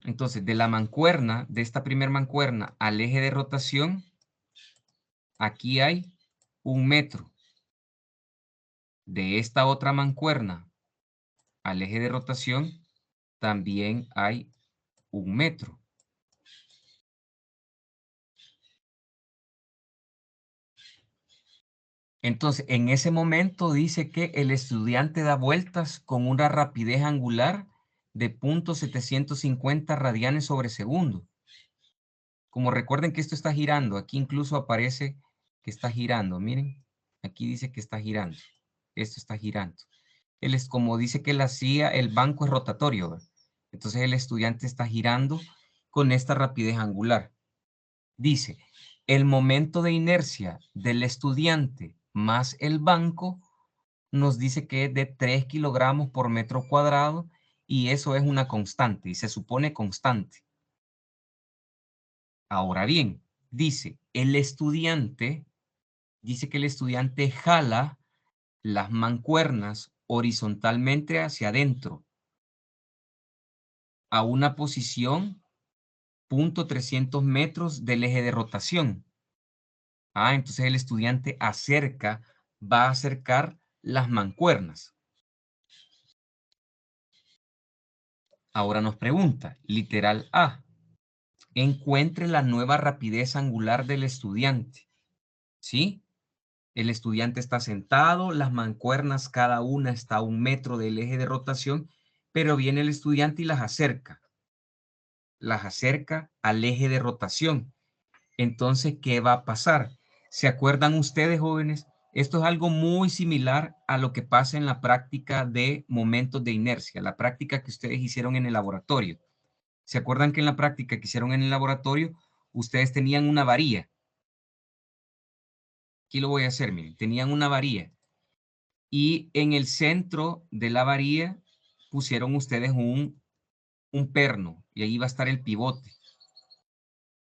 Entonces, de la mancuerna, de esta primer mancuerna al eje de rotación, aquí hay 1 metro. De esta otra mancuerna al eje de rotación, también hay 1 metro. Entonces, en ese momento dice que el estudiante da vueltas con una rapidez angular de 0.750 radianes sobre segundo. Como recuerden que esto está girando, aquí incluso aparece que está girando. Miren, aquí dice que está girando. Esto está girando. Él es como dice que el banco es rotatorio, ¿verdad? Entonces el estudiante está girando con esta rapidez angular. Dice, el momento de inercia del estudiante más el banco nos dice que es de 3 kilogramos por metro cuadrado y eso es una constante y se supone constante. Ahora bien, dice que el estudiante jala las mancuernas horizontalmente hacia adentro a una posición 0.300 metros del eje de rotación. Entonces el estudiante va a acercar las mancuernas. Ahora nos pregunta, literal A, encuentre la nueva rapidez angular del estudiante. ¿Sí? El estudiante está sentado, las mancuernas cada una está a 1 metro del eje de rotación, pero viene el estudiante y las acerca al eje de rotación. Entonces, ¿qué va a pasar? ¿Se acuerdan ustedes, jóvenes? Esto es algo muy similar a lo que pasa en la práctica de momentos de inercia, la práctica que ustedes hicieron en el laboratorio. ¿Se acuerdan que en la práctica que hicieron en el laboratorio, ustedes tenían una varilla? Aquí lo voy a hacer, miren, tenían una varilla. Y en el centro de la varilla pusieron ustedes un perno y ahí va a estar el pivote.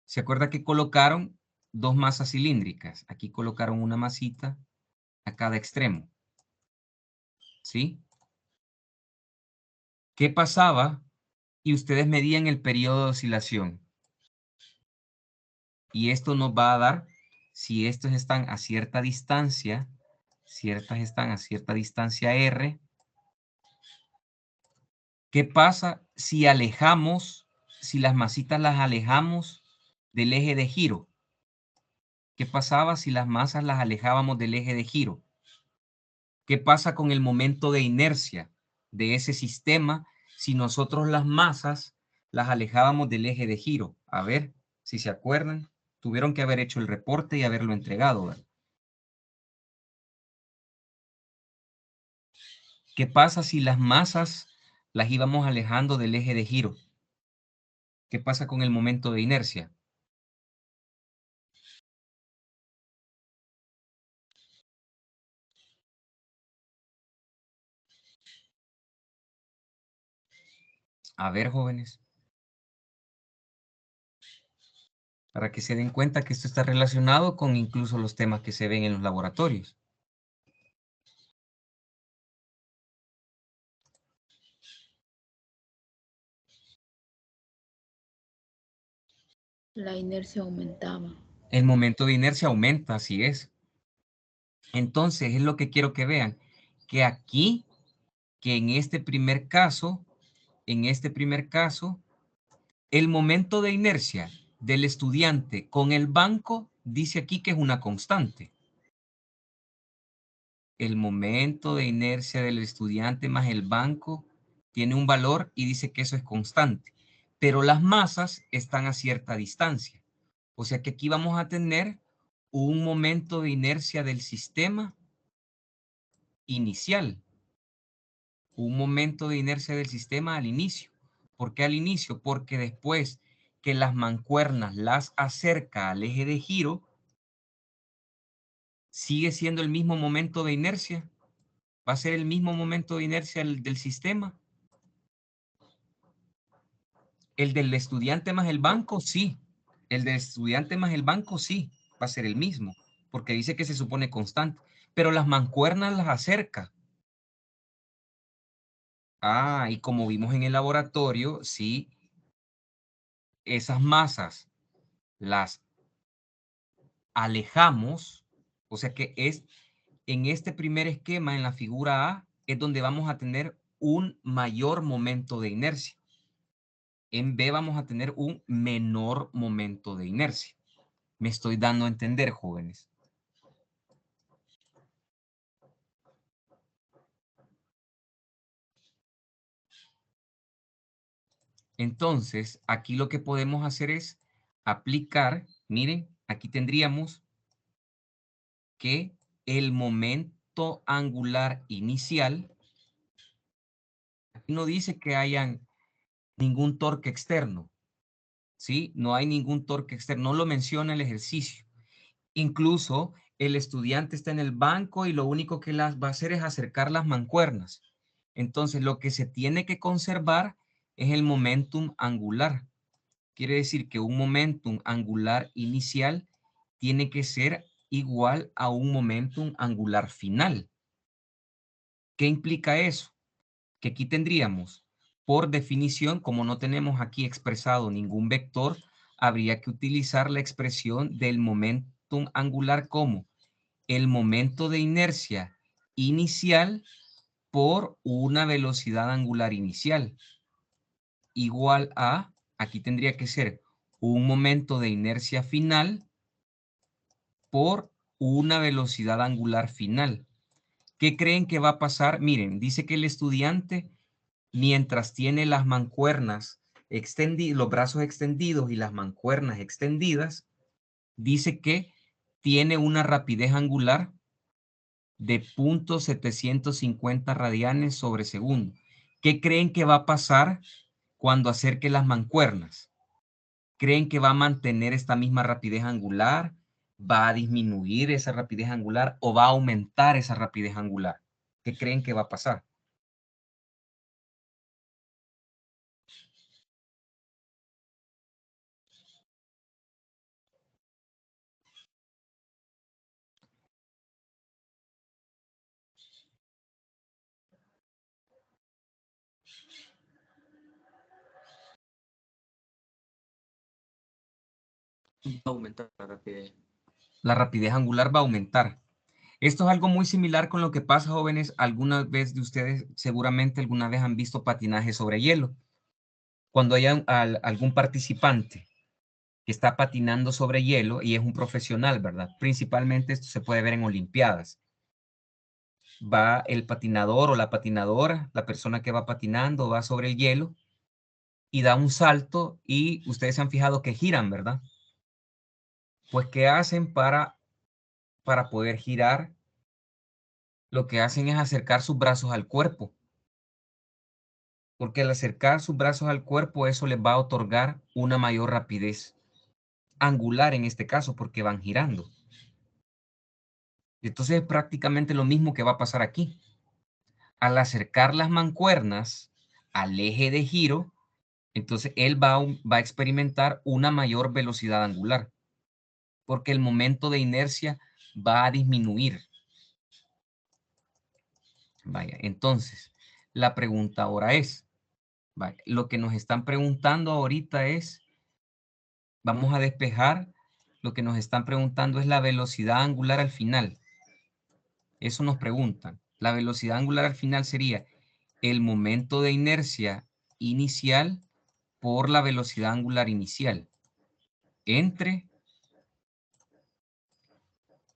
¿Se acuerda que colocaron 2 masas cilíndricas? Aquí colocaron una masita a cada extremo. ¿Sí? ¿Qué pasaba? Y ustedes medían el periodo de oscilación. Y esto nos va a dar, si estos están a cierta distancia, ciertas están a cierta distancia R, ¿qué pasa si alejamos, si las masitas las alejamos del eje de giro? ¿Qué pasaba si las masas las alejábamos del eje de giro? ¿Qué pasa con el momento de inercia de ese sistema si nosotros las masas las alejábamos del eje de giro? A ver, si se acuerdan, tuvieron que haber hecho el reporte y haberlo entregado, ¿verdad? ¿Qué pasa si las masas las íbamos alejando del eje de giro? ¿Qué pasa con el momento de inercia? A ver, jóvenes, para que se den cuenta que esto está relacionado con incluso los temas que se ven en los laboratorios. La inercia aumentaba. El momento de inercia aumenta, así es. Entonces, es lo que quiero que vean, que aquí, que en este primer caso, el momento de inercia del estudiante con el banco dice aquí que es una constante. El momento de inercia del estudiante más el banco tiene un valor y dice que eso es constante. Pero las masas están a cierta distancia. O sea que aquí vamos a tener un momento de inercia del sistema inicial. Un momento de inercia del sistema al inicio. ¿Por qué al inicio? Porque después que las mancuernas las acerca al eje de giro, sigue siendo el mismo momento de inercia. Va a ser el mismo momento de inercia del sistema. El del estudiante más el banco, sí. El del estudiante más el banco, sí. Va a ser el mismo, porque dice que se supone constante. Pero las mancuernas las acerca. Ah, y como vimos en el laboratorio, sí, esas masas las alejamos, o sea que es en este primer esquema, en la figura A, es donde vamos a tener un mayor momento de inercia. En B vamos a tener un menor momento de inercia. Me estoy dando a entender, jóvenes. Entonces, aquí lo que podemos hacer es aplicar, miren, aquí tendríamos que el momento angular inicial, aquí no dice que hayan ningún torque externo, ¿sí? No hay ningún torque externo, no lo menciona el ejercicio. Incluso el estudiante está en el banco y lo único que va a hacer es acercar las mancuernas. Entonces, lo que se tiene que conservar es el momentum angular. Quiere decir que un momentum angular inicial tiene que ser igual a un momentum angular final. ¿Qué implica eso? Que aquí tendríamos, por definición, como no tenemos aquí expresado ningún vector, habría que utilizar la expresión del momentum angular como el momento de inercia inicial por una velocidad angular inicial igual a, aquí tendría que ser un momento de inercia final por una velocidad angular final. ¿Qué creen que va a pasar? Miren, dice que el estudiante, mientras tiene las mancuernas extendidas, los brazos extendidos y las mancuernas extendidas, dice que tiene una rapidez angular de 0.750 radianes sobre segundo. ¿Qué creen que va a pasar cuando acerque las mancuernas? ¿Creen que va a mantener esta misma rapidez angular? ¿Va a disminuir esa rapidez angular o va a aumentar esa rapidez angular? ¿Qué creen que va a pasar? Aumentar la rapidez. La rapidez angular va a aumentar. Esto es algo muy similar con lo que pasa, jóvenes. Alguna vez de ustedes seguramente alguna vez han visto patinaje sobre hielo. Cuando hay algún participante que está patinando sobre hielo y es un profesional, ¿verdad? Principalmente esto se puede ver en Olimpiadas. Va el patinador o la patinadora, la persona que va patinando, va sobre el hielo y da un salto y ustedes se han fijado que giran, ¿verdad? Pues, ¿qué hacen para poder girar? Lo que hacen es acercar sus brazos al cuerpo. Porque al acercar sus brazos al cuerpo, eso les va a otorgar una mayor rapidez angular en este caso, porque van girando. Entonces es prácticamente lo mismo que va a pasar aquí. Al acercar las mancuernas al eje de giro, entonces él va a experimentar una mayor velocidad angular, porque el momento de inercia va a disminuir. Vaya, entonces, la pregunta ahora es, vaya, lo que nos están preguntando ahorita es, vamos a despejar, lo que nos están preguntando es la velocidad angular al final. Eso nos preguntan. La velocidad angular al final sería el momento de inercia inicial por la velocidad angular inicial entre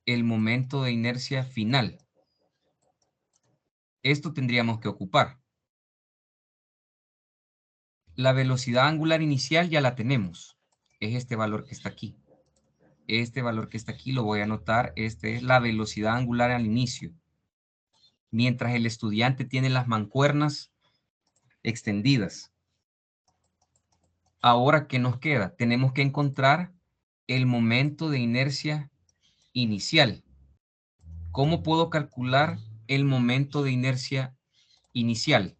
el momento de inercia final. Esto tendríamos que ocupar. La velocidad angular inicial ya la tenemos. Es este valor que está aquí. Este valor que está aquí lo voy a anotar. Este es la velocidad angular al inicio. Mientras el estudiante tiene las mancuernas extendidas. Ahora, ¿qué nos queda? Tenemos que encontrar el momento de inercia inicial. ¿Cómo puedo calcular el momento de inercia inicial?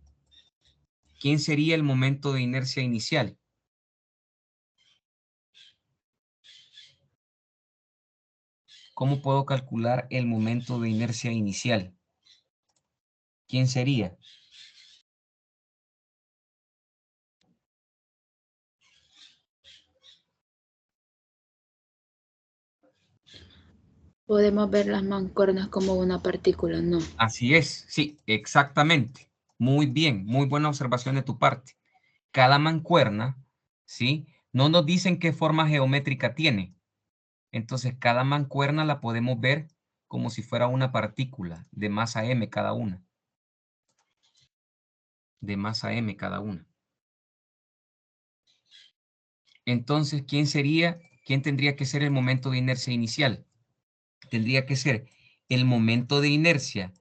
¿Quién sería el momento de inercia inicial? ¿Cómo puedo calcular el momento de inercia inicial? ¿Quién sería? Podemos ver las mancuernas como una partícula, ¿no? Así es, sí, exactamente. Muy bien, muy buena observación de tu parte. Cada mancuerna, ¿sí? No nos dicen qué forma geométrica tiene. Entonces, cada mancuerna la podemos ver como si fuera una partícula de masa m cada una. De masa m cada una. Entonces, quién tendría que ser el momento de inercia inicial? Tendría que ser el momento de inercia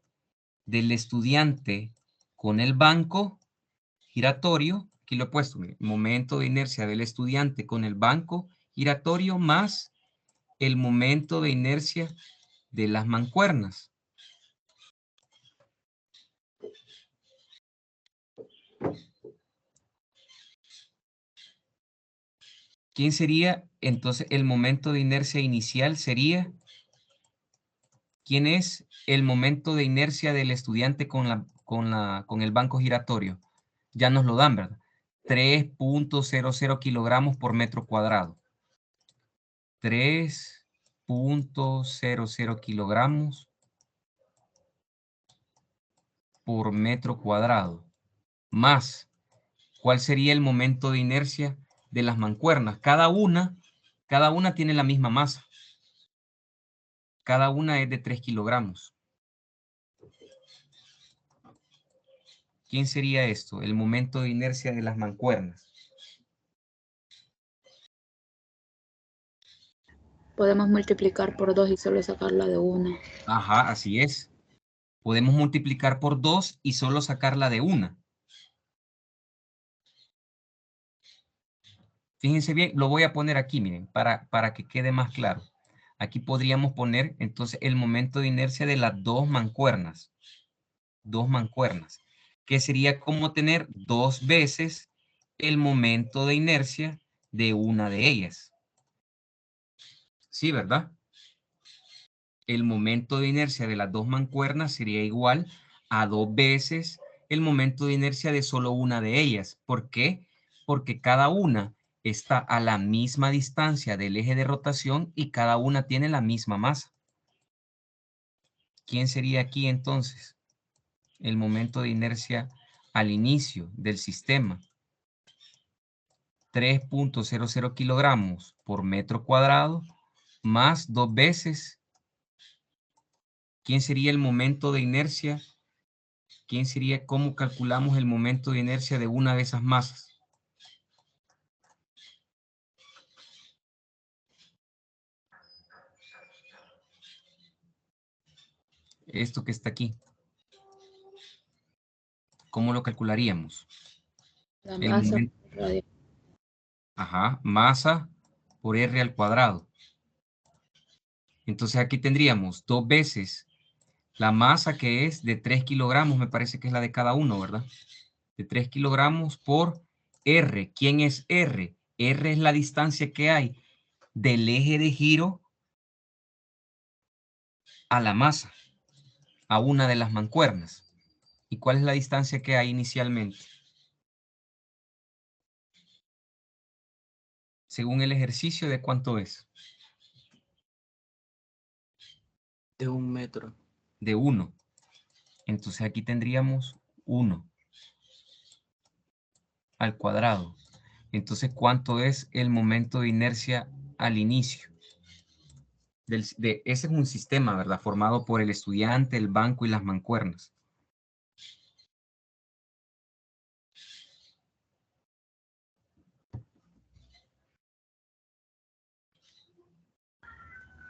del estudiante con el banco giratorio. Aquí lo he puesto, mire, momento de inercia del estudiante con el banco giratorio más el momento de inercia de las mancuernas. ¿Quién sería entonces el momento de inercia inicial? Sería, ¿quién es el momento de inercia del estudiante con el banco giratorio? Ya nos lo dan, ¿verdad? 3.00 kilogramos por metro cuadrado. 3.00 kilogramos por metro cuadrado. Más, ¿cuál sería el momento de inercia de las mancuernas. Cada una tiene la misma masa. Cada una es de 3 kilogramos. ¿Quién sería esto? El momento de inercia de las mancuernas. Podemos multiplicar por 2 y solo sacarla de una. Ajá, así es. Podemos multiplicar por 2 y solo sacarla de una. Fíjense bien, lo voy a poner aquí, miren, para que quede más claro. Aquí podríamos poner entonces el momento de inercia de las dos mancuernas. Dos mancuernas. Que sería como tener 2 veces el momento de inercia de una de ellas. Sí, ¿verdad? El momento de inercia de las dos mancuernas sería igual a 2 veces el momento de inercia de solo una de ellas. ¿Por qué? Porque cada una está a la misma distancia del eje de rotación y cada una tiene la misma masa. ¿Quién sería aquí entonces? El momento de inercia al inicio del sistema. 3.00 kilogramos por metro cuadrado más 2 veces. ¿Quién sería el momento de inercia? ¿Quién sería cómo calculamos el momento de inercia de una de esas masas? Esto que está aquí. ¿Cómo lo calcularíamos? La El masa momento, por radio. ajá, masa por R al cuadrado. Entonces aquí tendríamos 2 veces la masa, que es de 3 kilogramos, me parece que es la de cada uno, ¿verdad? De 3 kilogramos por R. ¿Quién es R? R es la distancia que hay del eje de giro a la masa, a una de las mancuernas. ¿Y cuál es la distancia que hay inicialmente? Según el ejercicio, ¿de cuánto es? De 1 metro. De 1. Entonces aquí tendríamos 1 al cuadrado. Entonces, ¿cuánto es el momento de inercia al inicio? Ese es un sistema, ¿verdad? Formado por el estudiante, el banco y las mancuernas.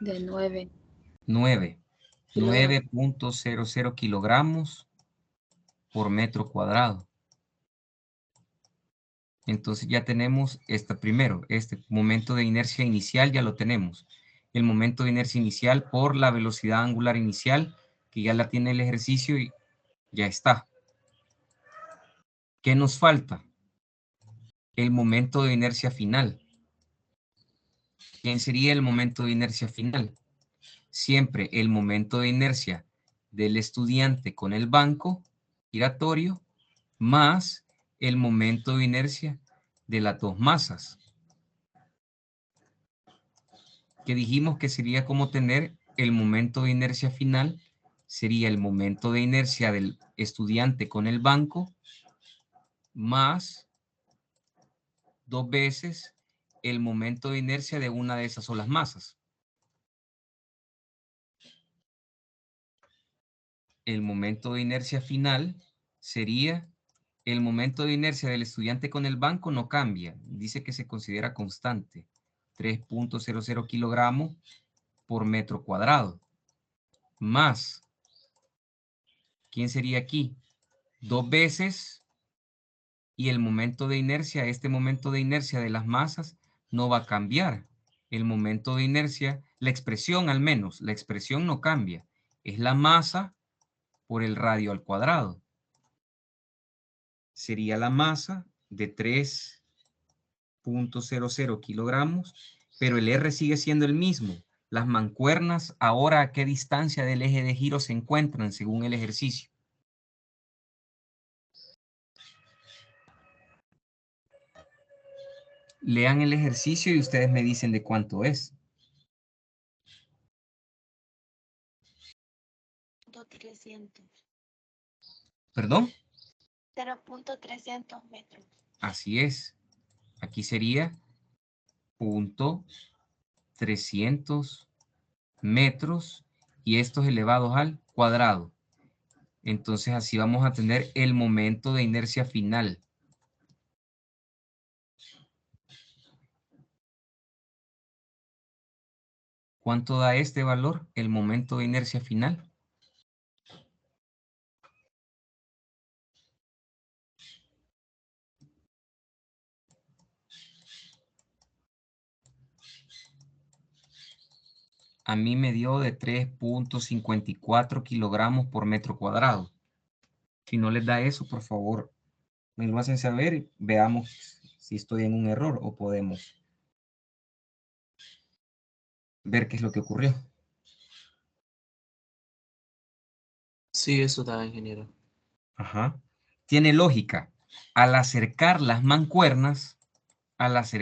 De 9. 9.00 kilogramos por metro cuadrado. Entonces ya tenemos primero, este momento de inercia inicial ya lo tenemos. El momento de inercia inicial por la velocidad angular inicial, que ya la tiene el ejercicio y ya está. ¿Qué nos falta? El momento de inercia final. ¿Quién sería el momento de inercia final? Siempre el momento de inercia del estudiante con el banco giratorio más el momento de inercia de las dos masas, que dijimos que sería como tener el momento de inercia final, sería el momento de inercia del estudiante con el banco más 2 veces el momento de inercia de una de esas solas masas. El momento de inercia final sería el momento de inercia del estudiante con el banco, no cambia, dice que se considera constante, 3.00 kilogramos por metro cuadrado, más, ¿quién sería aquí? 2 veces, y el momento de inercia, este momento de inercia de las masas no va a cambiar. El momento de inercia, la expresión al menos, la expresión no cambia, es la masa por el radio al cuadrado. Sería la masa de 3.00 kilogramos, pero el R sigue siendo el mismo. Las mancuernas ahora a qué distancia del eje de giro se encuentran según el ejercicio. Lean el ejercicio y ustedes me dicen de cuánto es. 0.300. ¿Perdón? 0.300 metros. Así es. Aquí sería 0.300 metros y estos elevados al cuadrado. Entonces así vamos a tener el momento de inercia final. ¿Cuánto da este valor? El momento de inercia final. A mí me dio de 3.54 kilogramos por metro cuadrado. Si no les da eso, por favor, me lo hacen saber y veamos si estoy en un error o podemos ver qué es lo que ocurrió. Sí, eso da, ingeniero. Ajá. Tiene lógica. Al acercar las mancuernas, las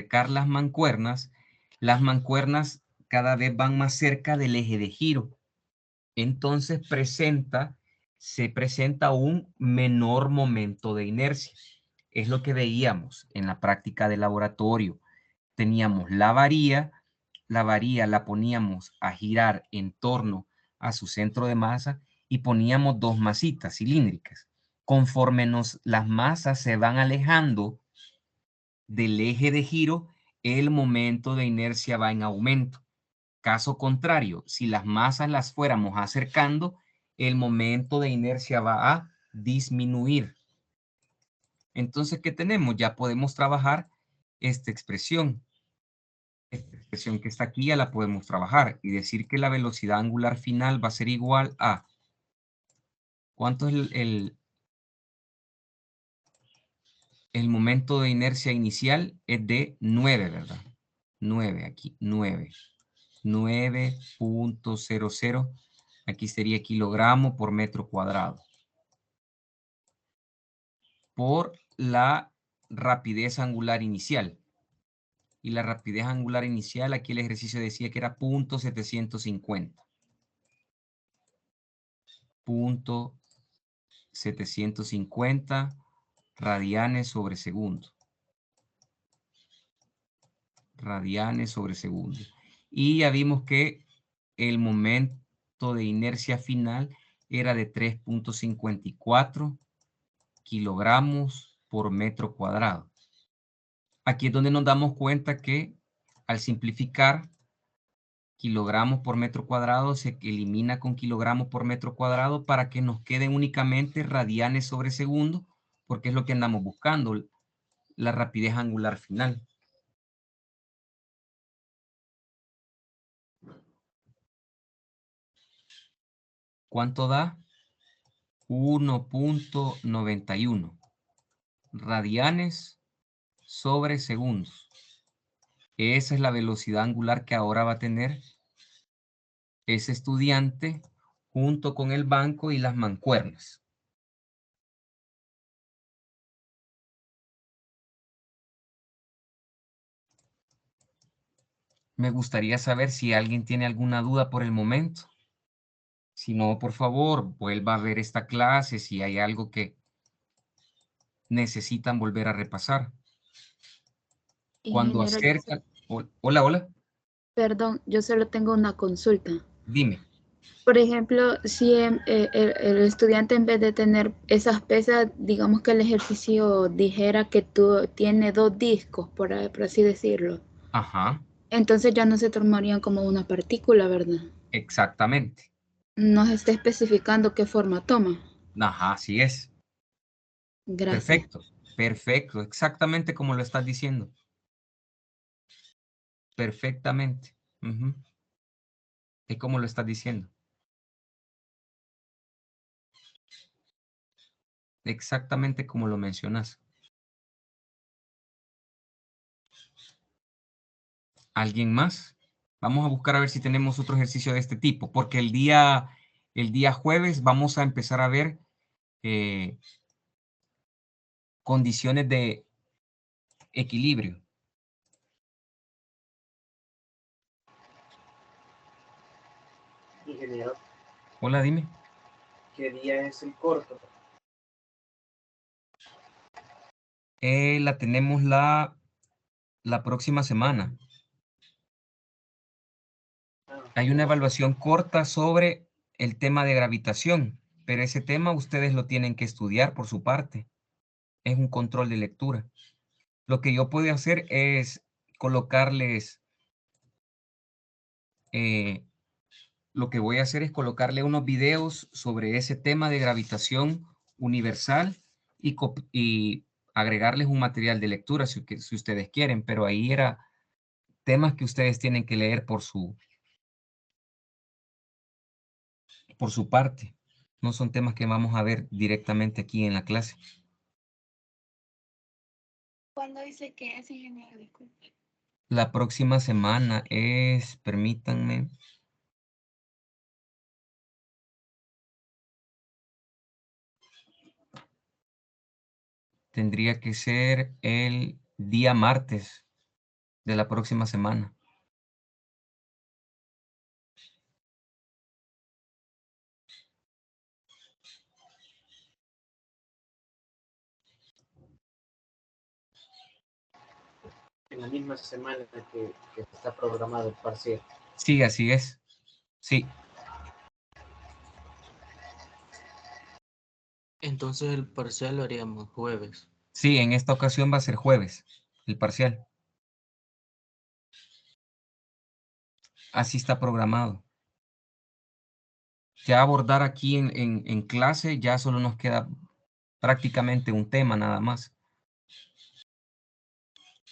mancuernas cada vez van más cerca del eje de giro. Entonces se presenta un menor momento de inercia. Es lo que veíamos en la práctica de laboratorio. Teníamos la varía la poníamos a girar en torno a su centro de masa y poníamos dos masitas cilíndricas. Conforme las masas se van alejando del eje de giro, el momento de inercia va en aumento. Caso contrario, si las masas las fuéramos acercando, el momento de inercia va a disminuir. Entonces, ¿qué tenemos? Ya podemos trabajar esta expresión. Esta expresión que está aquí ya la podemos trabajar y decir que la velocidad angular final va a ser igual a... ¿Cuánto es el momento de inercia inicial? Es de 9, ¿verdad? 9 aquí, 9. 9.00. Aquí sería kilogramo por metro cuadrado. Por la rapidez angular inicial. Y la rapidez angular inicial, aquí el ejercicio decía que era 0.750. 0.750 radianes sobre segundo. Radianes sobre segundo. Y ya vimos que el momento de inercia final era de 3.54 kilogramos por metro cuadrado. Aquí es donde nos damos cuenta que al simplificar, kilogramos por metro cuadrado se elimina con kilogramos por metro cuadrado para que nos queden únicamente radianes sobre segundo, porque es lo que andamos buscando, la rapidez angular final. ¿Cuánto da? 1.91 radianes sobre segundos. Esa es la velocidad angular que ahora va a tener ese estudiante junto con el banco y las mancuernas. Me gustaría saber si alguien tiene alguna duda por el momento. Si no, por favor, vuelva a ver esta clase si hay algo que necesitan volver a repasar. Cuando Ingeniero, acercan... Hola, hola. perdón, yo solo tengo una consulta. Dime. Por ejemplo, si el estudiante en vez de tener esas pesas, digamos que el ejercicio dijera que tiene dos discos, por así decirlo, Ajá, entonces ya no se tomarían como una partícula, ¿verdad? exactamente. No se está especificando qué forma toma. Ajá, así es. Gracias. Perfecto, perfecto. Exactamente como lo estás diciendo. Perfectamente. Ujú. Es como lo estás diciendo. Exactamente como lo mencionas. ¿Alguien más? Vamos a buscar a ver si tenemos otro ejercicio de este tipo, porque el día jueves vamos a empezar a ver condiciones de equilibrio. Ingeniero, Hola, dime. ¿qué día es el corto? La tenemos la la próxima semana. Ah, Hay una evaluación corta sobre el tema de gravitación, pero ese tema ustedes lo tienen que estudiar por su parte. Es un control de lectura. Lo que yo puedo hacer es colocarles, lo que voy a hacer es colocarle unos videos sobre ese tema de gravitación universal y agregarles un material de lectura si ustedes quieren, pero ahí era temas que ustedes tienen que leer por su parte. No son temas que vamos a ver directamente aquí en la clase. ¿Cuándo dice que es, ingeniero? Disculpe. La próxima semana es, permítanme, tendría que ser el día martes de la próxima semana. en la misma semana que está programado el parcial. Sí, así es. Sí, Entonces el parcial lo haríamos jueves. sí, en esta ocasión va a ser jueves, el parcial. Así está programado. Ya abordar aquí en clase ya solo nos queda prácticamente un tema nada más.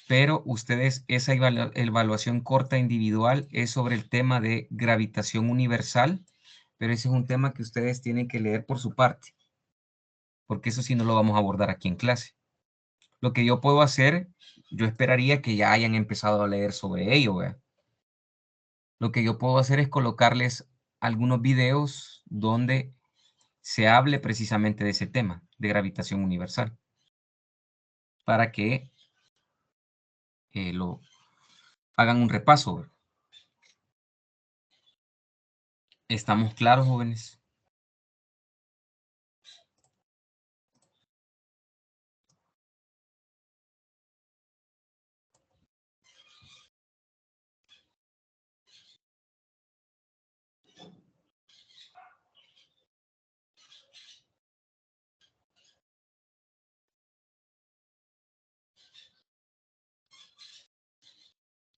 Pero ustedes, esa evaluación corta individual es sobre el tema de gravitación universal, pero ese es un tema que ustedes tienen que leer por su parte, porque eso sí no lo vamos a abordar aquí en clase. Lo que yo puedo hacer, yo esperaría que ya hayan empezado a leer sobre ello, ¿verdad? Lo que yo puedo hacer es colocarles algunos videos donde se hable precisamente de ese tema, de gravitación universal, para que lo hagan un repaso, ¿verdad? ¿Estamos claros, jóvenes?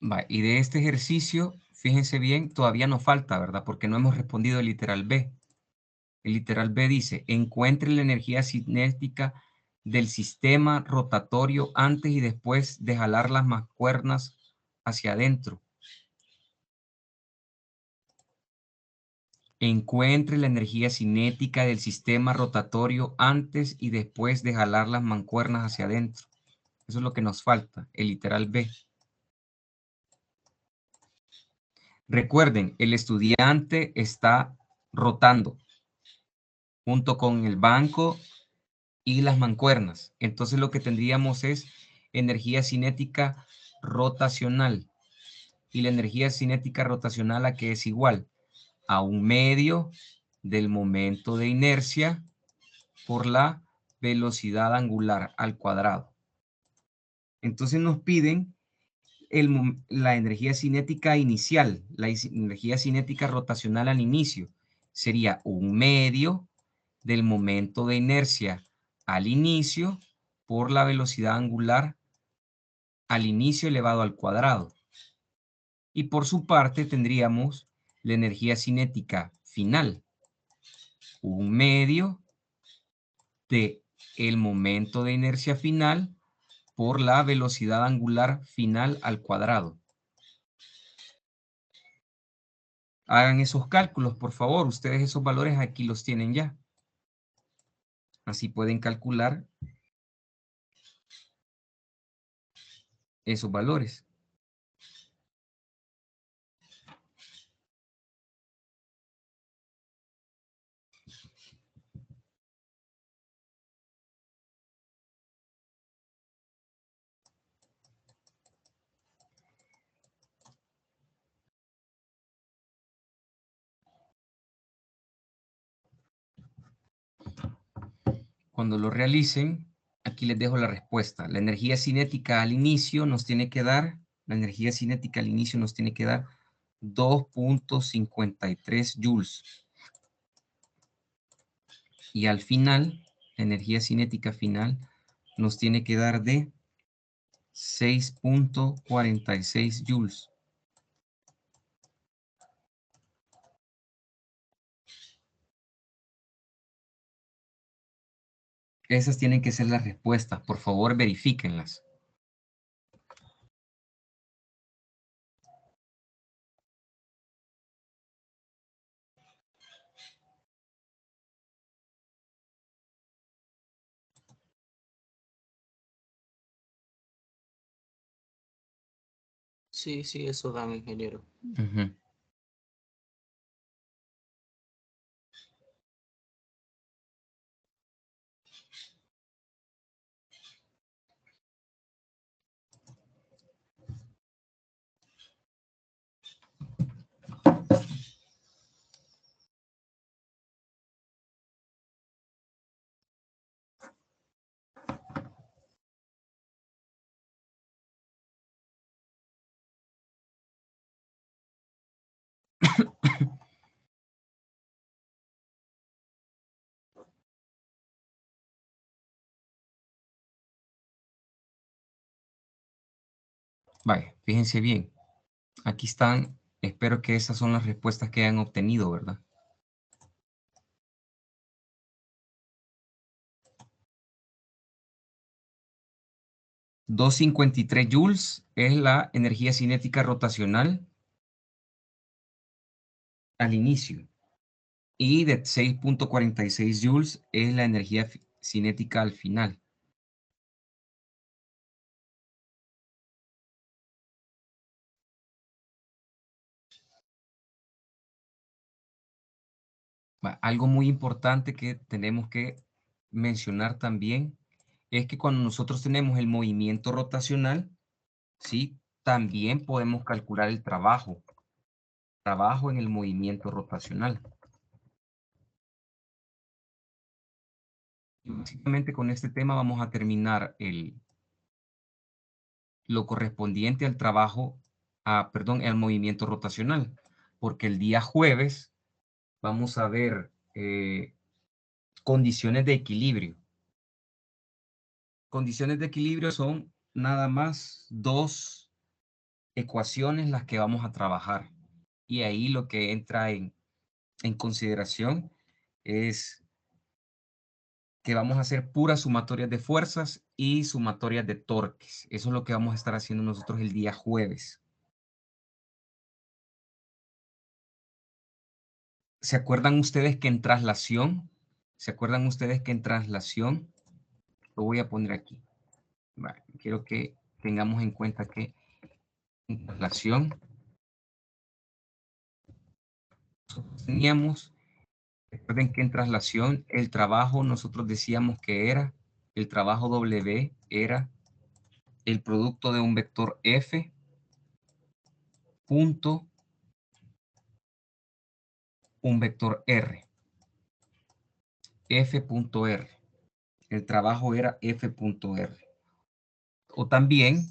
Va, y de este ejercicio, fíjense bien, todavía nos falta, ¿verdad? Porque no hemos respondido el literal B. El literal B dice, encuentre la energía cinética del sistema rotatorio antes y después de jalar las mancuernas hacia adentro. Encuentre la energía cinética del sistema rotatorio antes y después de jalar las mancuernas hacia adentro. Eso es lo que nos falta, el literal B. Recuerden, el estudiante está rotando junto con el banco y las mancuernas. Entonces lo que tendríamos es energía cinética rotacional. Y la energía cinética rotacional, ¿a qué es igual? A un medio del momento de inercia por la velocidad angular al cuadrado. Entonces nos piden la energía cinética inicial, la energía cinética rotacional al inicio. Sería un medio del momento de inercia al inicio por la velocidad angular al inicio elevado al cuadrado. Y por su parte tendríamos la energía cinética final, un medio de el momento de inercia final por la velocidad angular final al cuadrado. Hagan esos cálculos, por favor. Ustedes esos valores aquí los tienen ya. Así pueden calcular esos valores. Cuando lo realicen, Aquí les dejo la respuesta. La energía cinética al inicio nos tiene que dar, 2.53 joules. Y al final, la energía cinética final nos tiene que dar de 6.46 joules. Esas tienen que ser las respuestas. Por favor, verifíquenlas. Sí, sí, eso dan, ingeniero. Ujú. Vale, fíjense bien. Aquí están. Espero que esas son las respuestas que hayan obtenido, ¿verdad? 253 joules es la energía cinética rotacional al inicio. Y de 6.46 joules es la energía cinética al final. Algo muy importante que tenemos que mencionar también es que cuando nosotros tenemos el movimiento rotacional, ¿sí? También podemos calcular el trabajo en el movimiento rotacional. Y básicamente con este tema vamos a terminar lo correspondiente al trabajo, al movimiento rotacional, porque el día jueves vamos a ver condiciones de equilibrio. Condiciones de equilibrio son nada más dos ecuaciones las que vamos a trabajar. Y ahí lo que entra en consideración es que vamos a hacer puras sumatorias de fuerzas y sumatorias de torques. Eso es lo que vamos a estar haciendo nosotros el día jueves. ¿Se acuerdan ustedes que en traslación? Lo voy a poner aquí. Vale, quiero que tengamos en cuenta que en traslación teníamos, recuerden que en traslación el trabajo nosotros decíamos que era, el trabajo W era el producto de un vector F punto un vector R. F.R. El trabajo era F.R. O también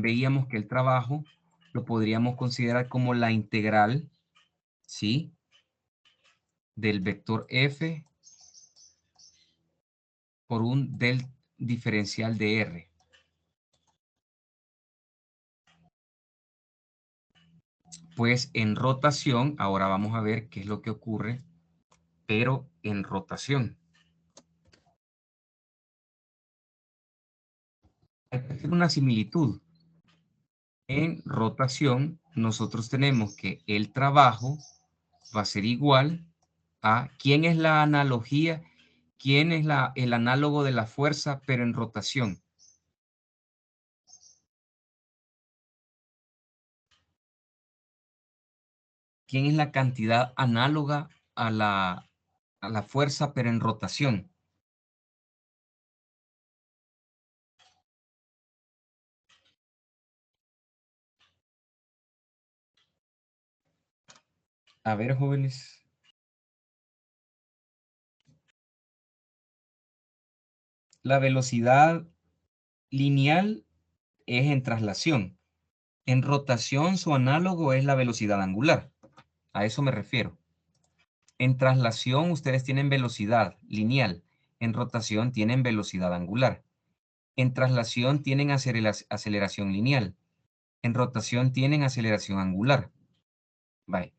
veíamos que el trabajo lo podríamos considerar como la integral, ¿sí? Del vector F por un del diferencial de R. Pues en rotación, ahora vamos a ver qué es lo que ocurre, pero en rotación. Hay que hacer una similitud. En rotación, nosotros tenemos que el trabajo va a ser igual a, ¿quién es la analogía? ¿Quién es el análogo de la fuerza, pero en rotación? ¿Quién es la cantidad análoga a la fuerza, pero en rotación? A ver, jóvenes. La velocidad lineal es en traslación. En rotación, su análogo es la velocidad angular. A eso me refiero. En traslación, ustedes tienen velocidad lineal. En rotación, tienen velocidad angular. En traslación, tienen aceleración lineal. En rotación, tienen aceleración angular. Vale.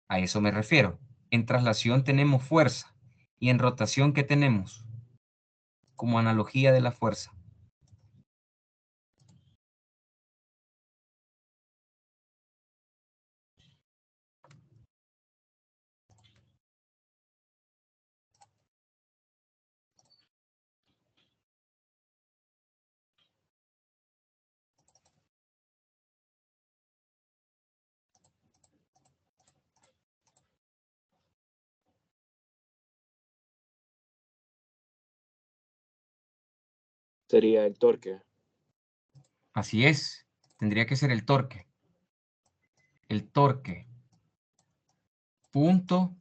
A eso me refiero. En traslación tenemos fuerza. Y en rotación, ¿qué tenemos? Como analogía de la fuerza. Sería el torque. Así es. Tendría que ser el torque. El torque. Punto.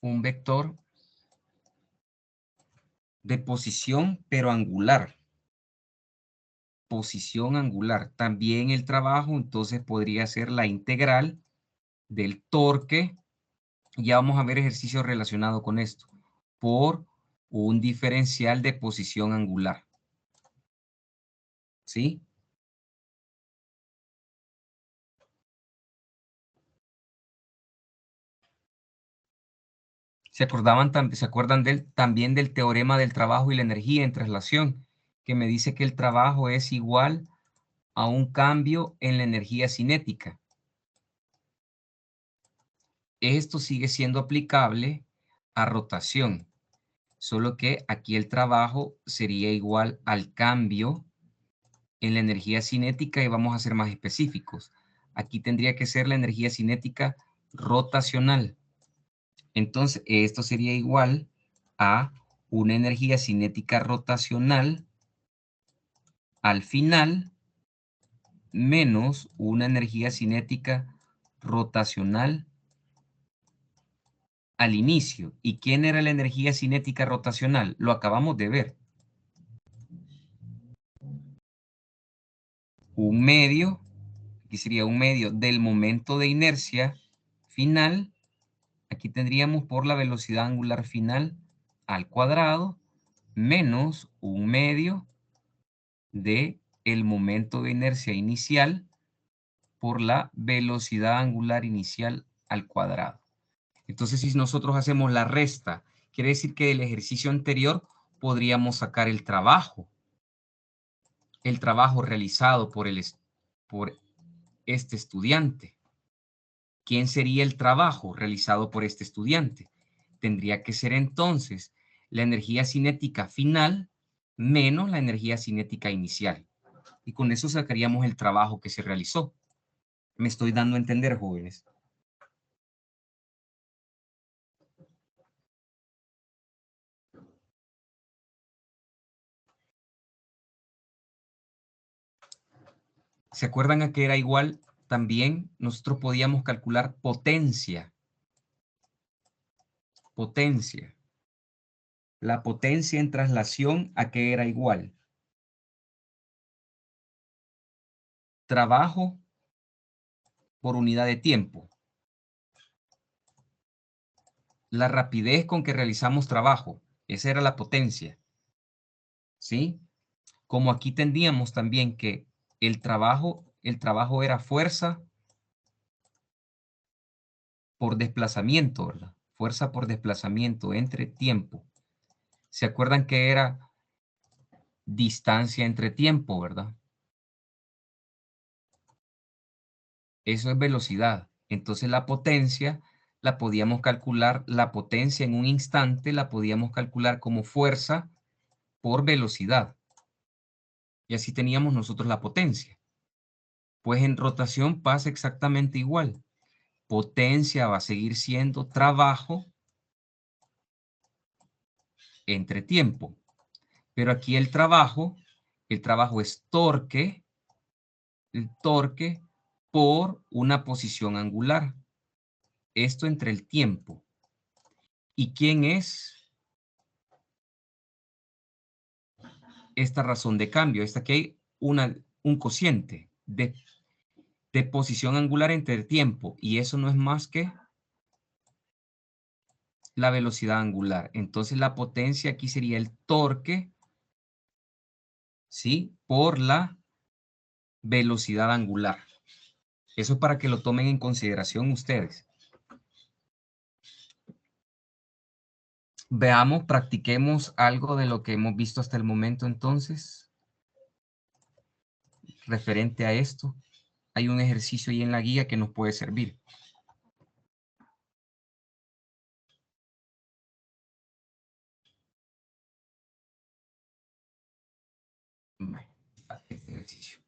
Un vector de posición, pero angular. Posición angular. También el trabajo, entonces, podría ser la integral del torque. Ya vamos a ver ejercicios relacionados con esto. Por un diferencial de posición angular. ¿Sí? ¿Se acuerdan también del teorema del trabajo y la energía en traslación? Que me dice que el trabajo es igual a un cambio en la energía cinética. Esto sigue siendo aplicable a rotación, solo que aquí el trabajo sería igual al cambio en la energía cinética y vamos a ser más específicos. Aquí tendría que ser la energía cinética rotacional. Entonces, esto sería igual a una energía cinética rotacional al final menos una energía cinética rotacional al inicio. ¿Y quién era la energía cinética rotacional? Lo acabamos de ver. Un medio, aquí sería un medio del momento de inercia final. Aquí tendríamos por la velocidad angular final al cuadrado menos un medio de el momento de inercia inicial por la velocidad angular inicial al cuadrado. Entonces, si nosotros hacemos la resta, quiere decir que del ejercicio anterior podríamos sacar el trabajo realizado por este estudiante. ¿Quién sería el trabajo realizado por este estudiante? Tendría que ser entonces la energía cinética final menos la energía cinética inicial. Y con eso sacaríamos el trabajo que se realizó. Me estoy dando a entender, jóvenes. ¿Se acuerdan a que era igual? También nosotros podíamos calcular potencia. Potencia. La potencia en traslación a que era igual. Trabajo por unidad de tiempo. La rapidez con que realizamos trabajo. Esa era la potencia. ¿Sí? Como aquí tendríamos también que el trabajo era fuerza por desplazamiento, ¿verdad? Fuerza por desplazamiento entre tiempo. ¿Se acuerdan que era distancia entre tiempo, verdad? Eso es velocidad. Entonces la potencia la podíamos calcular, la potencia en un instante la podíamos calcular como fuerza por velocidad. Y así teníamos nosotros la potencia. Pues en rotación pasa exactamente igual. Potencia va a seguir siendo trabajo entre tiempo. Pero aquí el trabajo es torque, el torque por una posición angular. Esto entre el tiempo. ¿Y quién es esta razón de cambio. Esta que hay un cociente de posición angular entre tiempo, y eso no es más que la velocidad angular. Entonces la potencia aquí sería el torque, ¿sí? Por la velocidad angular. Eso es para que lo tomen en consideración ustedes. Veamos, practiquemos algo de lo que hemos visto hasta el momento entonces. Referente a esto, hay un ejercicio ahí en la guía que nos puede servir. Este ejercicio.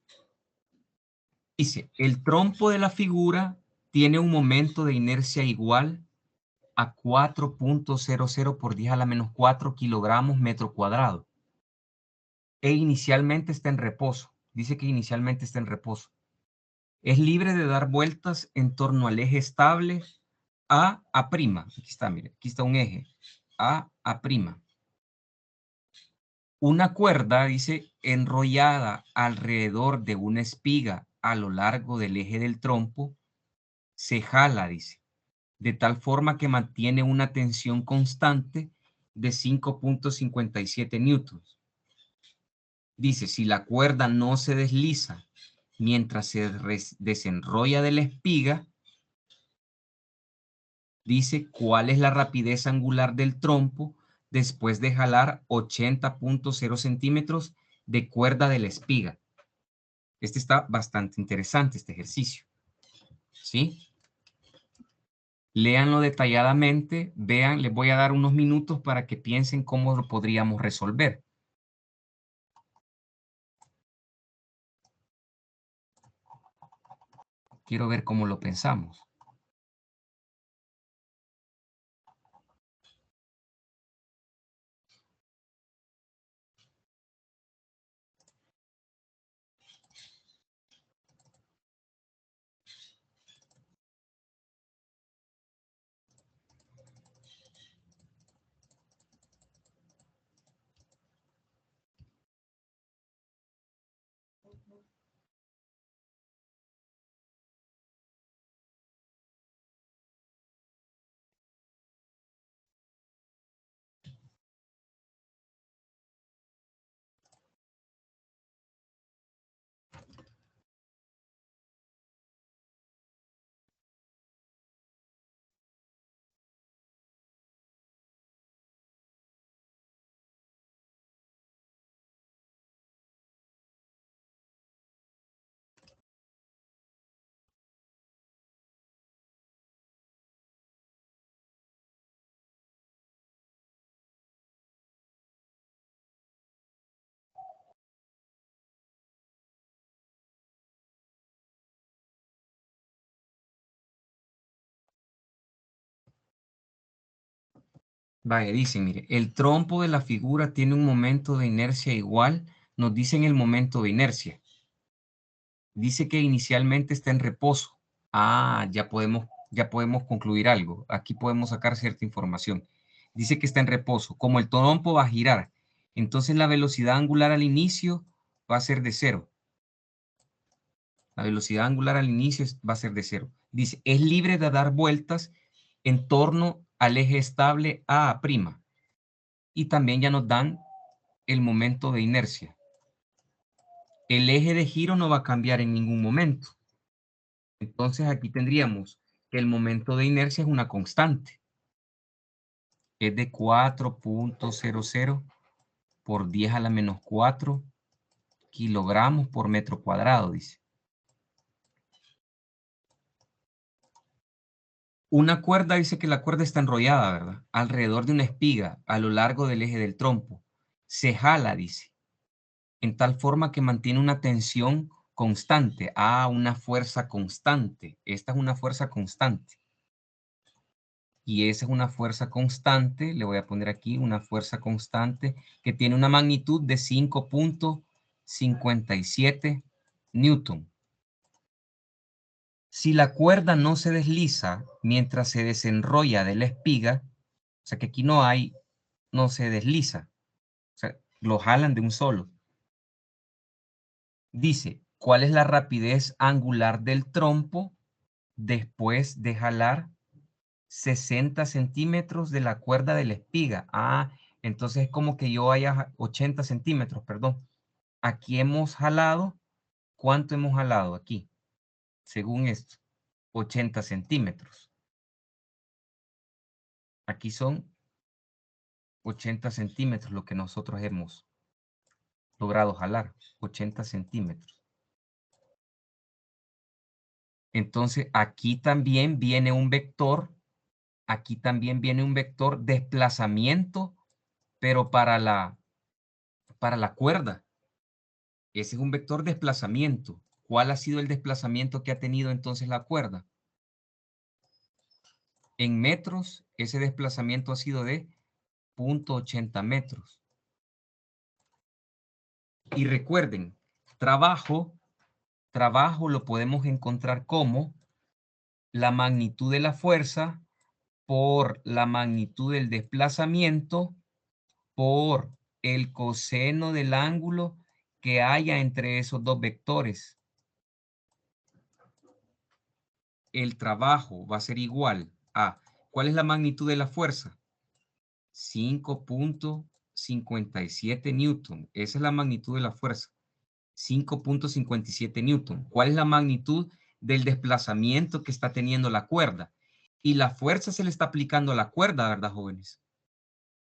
Dice, el trompo de la figura tiene un momento de inercia igual a 4.00 por 10 a la menos 4 kilogramos metro cuadrado. E inicialmente está en reposo. Dice que inicialmente está en reposo. Es libre de dar vueltas en torno al eje estable A'. Aquí está, mire, aquí está un eje. A'. Una cuerda, dice, enrollada alrededor de una espiga a lo largo del eje del trompo, se jala, dice, de tal forma que mantiene una tensión constante de 5.57 newtons. Dice, si la cuerda no se desliza mientras se desenrolla de la espiga, dice cuál es la rapidez angular del trompo después de jalar 80.0 centímetros de cuerda de la espiga. Este está bastante interesante, este ejercicio. ¿Sí? Léanlo detalladamente, vean, les voy a dar unos minutos para que piensen cómo lo podríamos resolver. Quiero ver cómo lo pensamos. Vaya, dicen, mire, el trompo de la figura tiene un momento de inercia igual, nos dicen el momento de inercia. Dice que inicialmente está en reposo. Ah, ya podemos concluir algo. Aquí podemos sacar cierta información. Dice que está en reposo. Como el trompo va a girar, entonces la velocidad angular al inicio va a ser de 0. La velocidad angular al inicio va a ser de 0. Dice, es libre de dar vueltas en torno al eje estable A'. Y también ya nos dan el momento de inercia. El eje de giro no va a cambiar en ningún momento. Entonces aquí tendríamos que el momento de inercia es una constante. Es de 4.00 por 10 a la menos 4 kilogramos por metro cuadrado, dice. Una cuerda, dice que la cuerda está enrollada, ¿verdad? Alrededor de una espiga a lo largo del eje del trompo. Se jala, dice, en tal forma que mantiene una tensión constante. Ah, una fuerza constante. Esta es una fuerza constante. Y esa es una fuerza constante, le voy a poner aquí una fuerza constante que tiene una magnitud de 5.57 newton. Si la cuerda no se desliza mientras se desenrolla de la espiga, o sea que aquí no se desliza, o sea, lo jalan de un solo. Dice, ¿cuál es la rapidez angular del trompo después de jalar 60 centímetros de la cuerda de la espiga? Ah, entonces es como que yo haya 80 centímetros, perdón. Aquí hemos jalado, ¿cuánto hemos jalado aquí? Según esto, 80 centímetros. Aquí son 80 centímetros lo que nosotros hemos logrado jalar, 80 centímetros. Entonces aquí también viene un vector, desplazamiento, pero para la cuerda. Ese es un vector desplazamiento. ¿Cuál ha sido el desplazamiento que ha tenido entonces la cuerda? En metros, ese desplazamiento ha sido de 0.80 metros. Y recuerden, trabajo lo podemos encontrar como la magnitud de la fuerza por la magnitud del desplazamiento por el coseno del ángulo que haya entre esos dos vectores. El trabajo va a ser igual a, ¿cuál es la magnitud de la fuerza? 5.57 newton. Esa es la magnitud de la fuerza. 5.57 newton. ¿Cuál es la magnitud del desplazamiento que está teniendo la cuerda? Y la fuerza se le está aplicando a la cuerda, ¿verdad, jóvenes?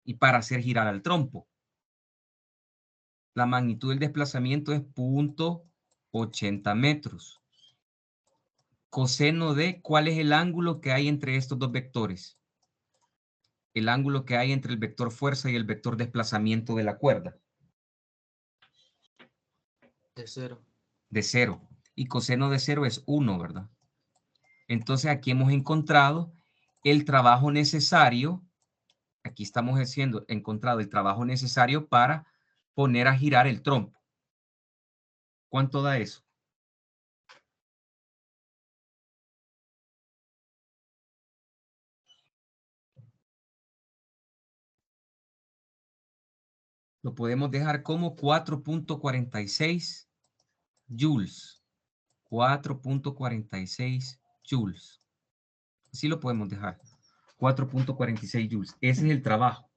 Y para hacer girar al trompo. La magnitud del desplazamiento es 0.80 metros. Coseno de, ¿cuál es el ángulo que hay entre estos dos vectores? El ángulo que hay entre el vector fuerza y el vector desplazamiento de la cuerda. De 0. De 0. Y coseno de 0 es 1, ¿verdad? Entonces aquí hemos encontrado el trabajo necesario. Aquí estamos encontrado el trabajo necesario para poner a girar el trompo. ¿Cuánto da eso? Lo podemos dejar como 4.46 joules. 4.46 joules. Así lo podemos dejar. 4.46 joules. Ese es el trabajo.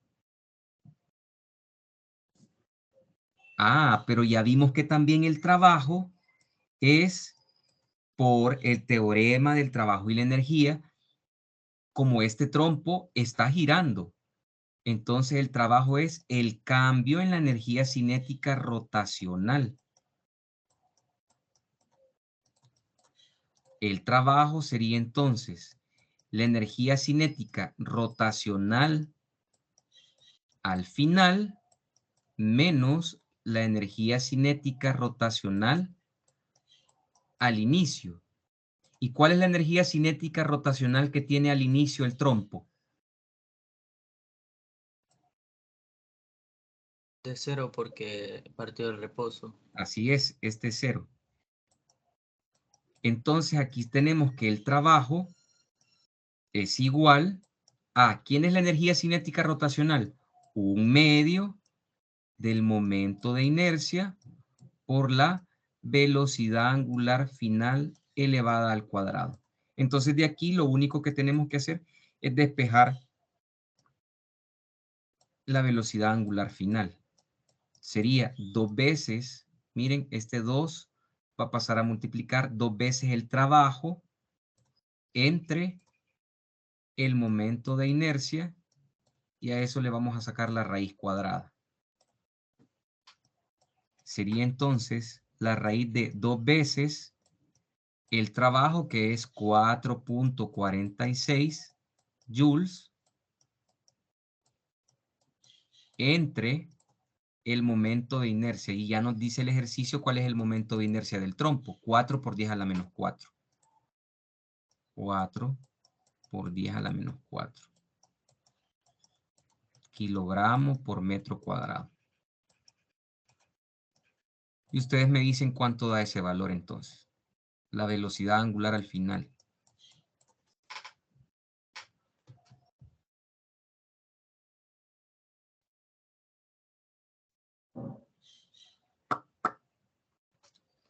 Ah, pero ya vimos que también el trabajo es por el teorema del trabajo y la energía. Como este trompo está girando, entonces el trabajo es el cambio en la energía cinética rotacional. El trabajo sería entonces la energía cinética rotacional al final menos la energía cinética rotacional al inicio. ¿Y cuál es la energía cinética rotacional que tiene al inicio el trompo? De 0 porque partió del reposo. Así es, este es 0. Entonces aquí tenemos que el trabajo es igual a, ¿quién es la energía cinética rotacional? Un medio del momento de inercia por la velocidad angular final elevada al cuadrado. Entonces de aquí lo único que tenemos que hacer es despejar la velocidad angular final. Sería 2 veces, miren, este 2 va a pasar a multiplicar 2 veces el trabajo entre el momento de inercia y a eso le vamos a sacar la raíz cuadrada. Sería entonces la raíz de 2 veces el trabajo, que es 4.46 joules, entre el momento de inercia. Y ya nos dice el ejercicio cuál es el momento de inercia del trompo. 4 por 10 a la menos 4. 4 por 10 a la menos 4. Kilogramos por metro cuadrado. Y ustedes me dicen cuánto da ese valor entonces. La velocidad angular al final.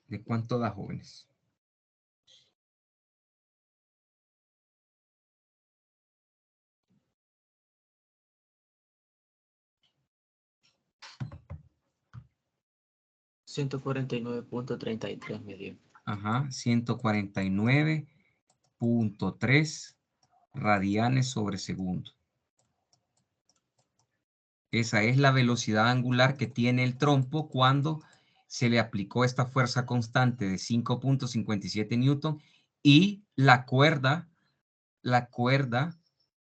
¿De cuánto da, jóvenes? $149.33 me dio. Ajá, 149.3 radianes sobre segundo. Esa es la velocidad angular que tiene el trompo cuando se le aplicó esta fuerza constante de 5.57 newton y la cuerda,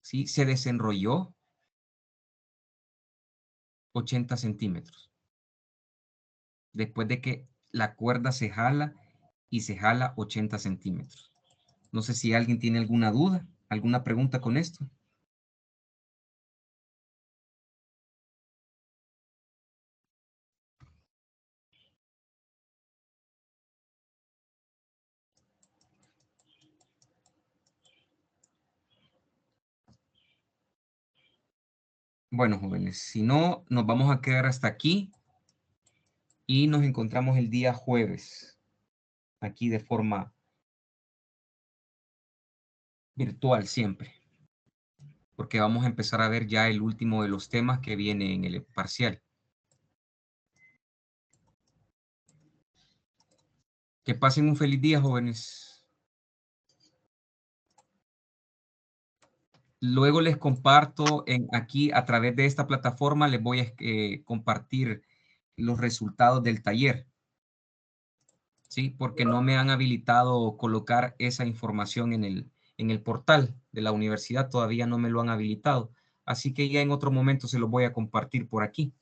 ¿sí? Se desenrolló 80 centímetros. Después de que la cuerda se jala y se jala 80 centímetros. No sé si alguien tiene alguna duda, alguna pregunta con esto. Bueno, jóvenes, si no, nos vamos a quedar hasta aquí y nos encontramos el día jueves, aquí de forma virtual siempre, porque vamos a empezar a ver ya el último de los temas que viene en el parcial. Que pasen un feliz día, jóvenes. Luego les comparto aquí a través de esta plataforma, les voy a compartir los resultados del taller. ¿Sí? Porque no me han habilitado colocar esa información en el portal de la universidad, todavía no me lo han habilitado. Así que ya en otro momento se los voy a compartir por aquí.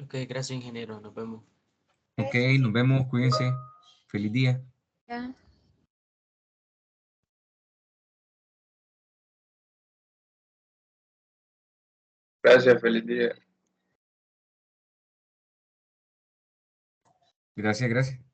Ok, gracias, ingeniero. Nos vemos. Ok, nos vemos, cuídense. Feliz día. Ya. Gracias, feliz día. Gracias, gracias.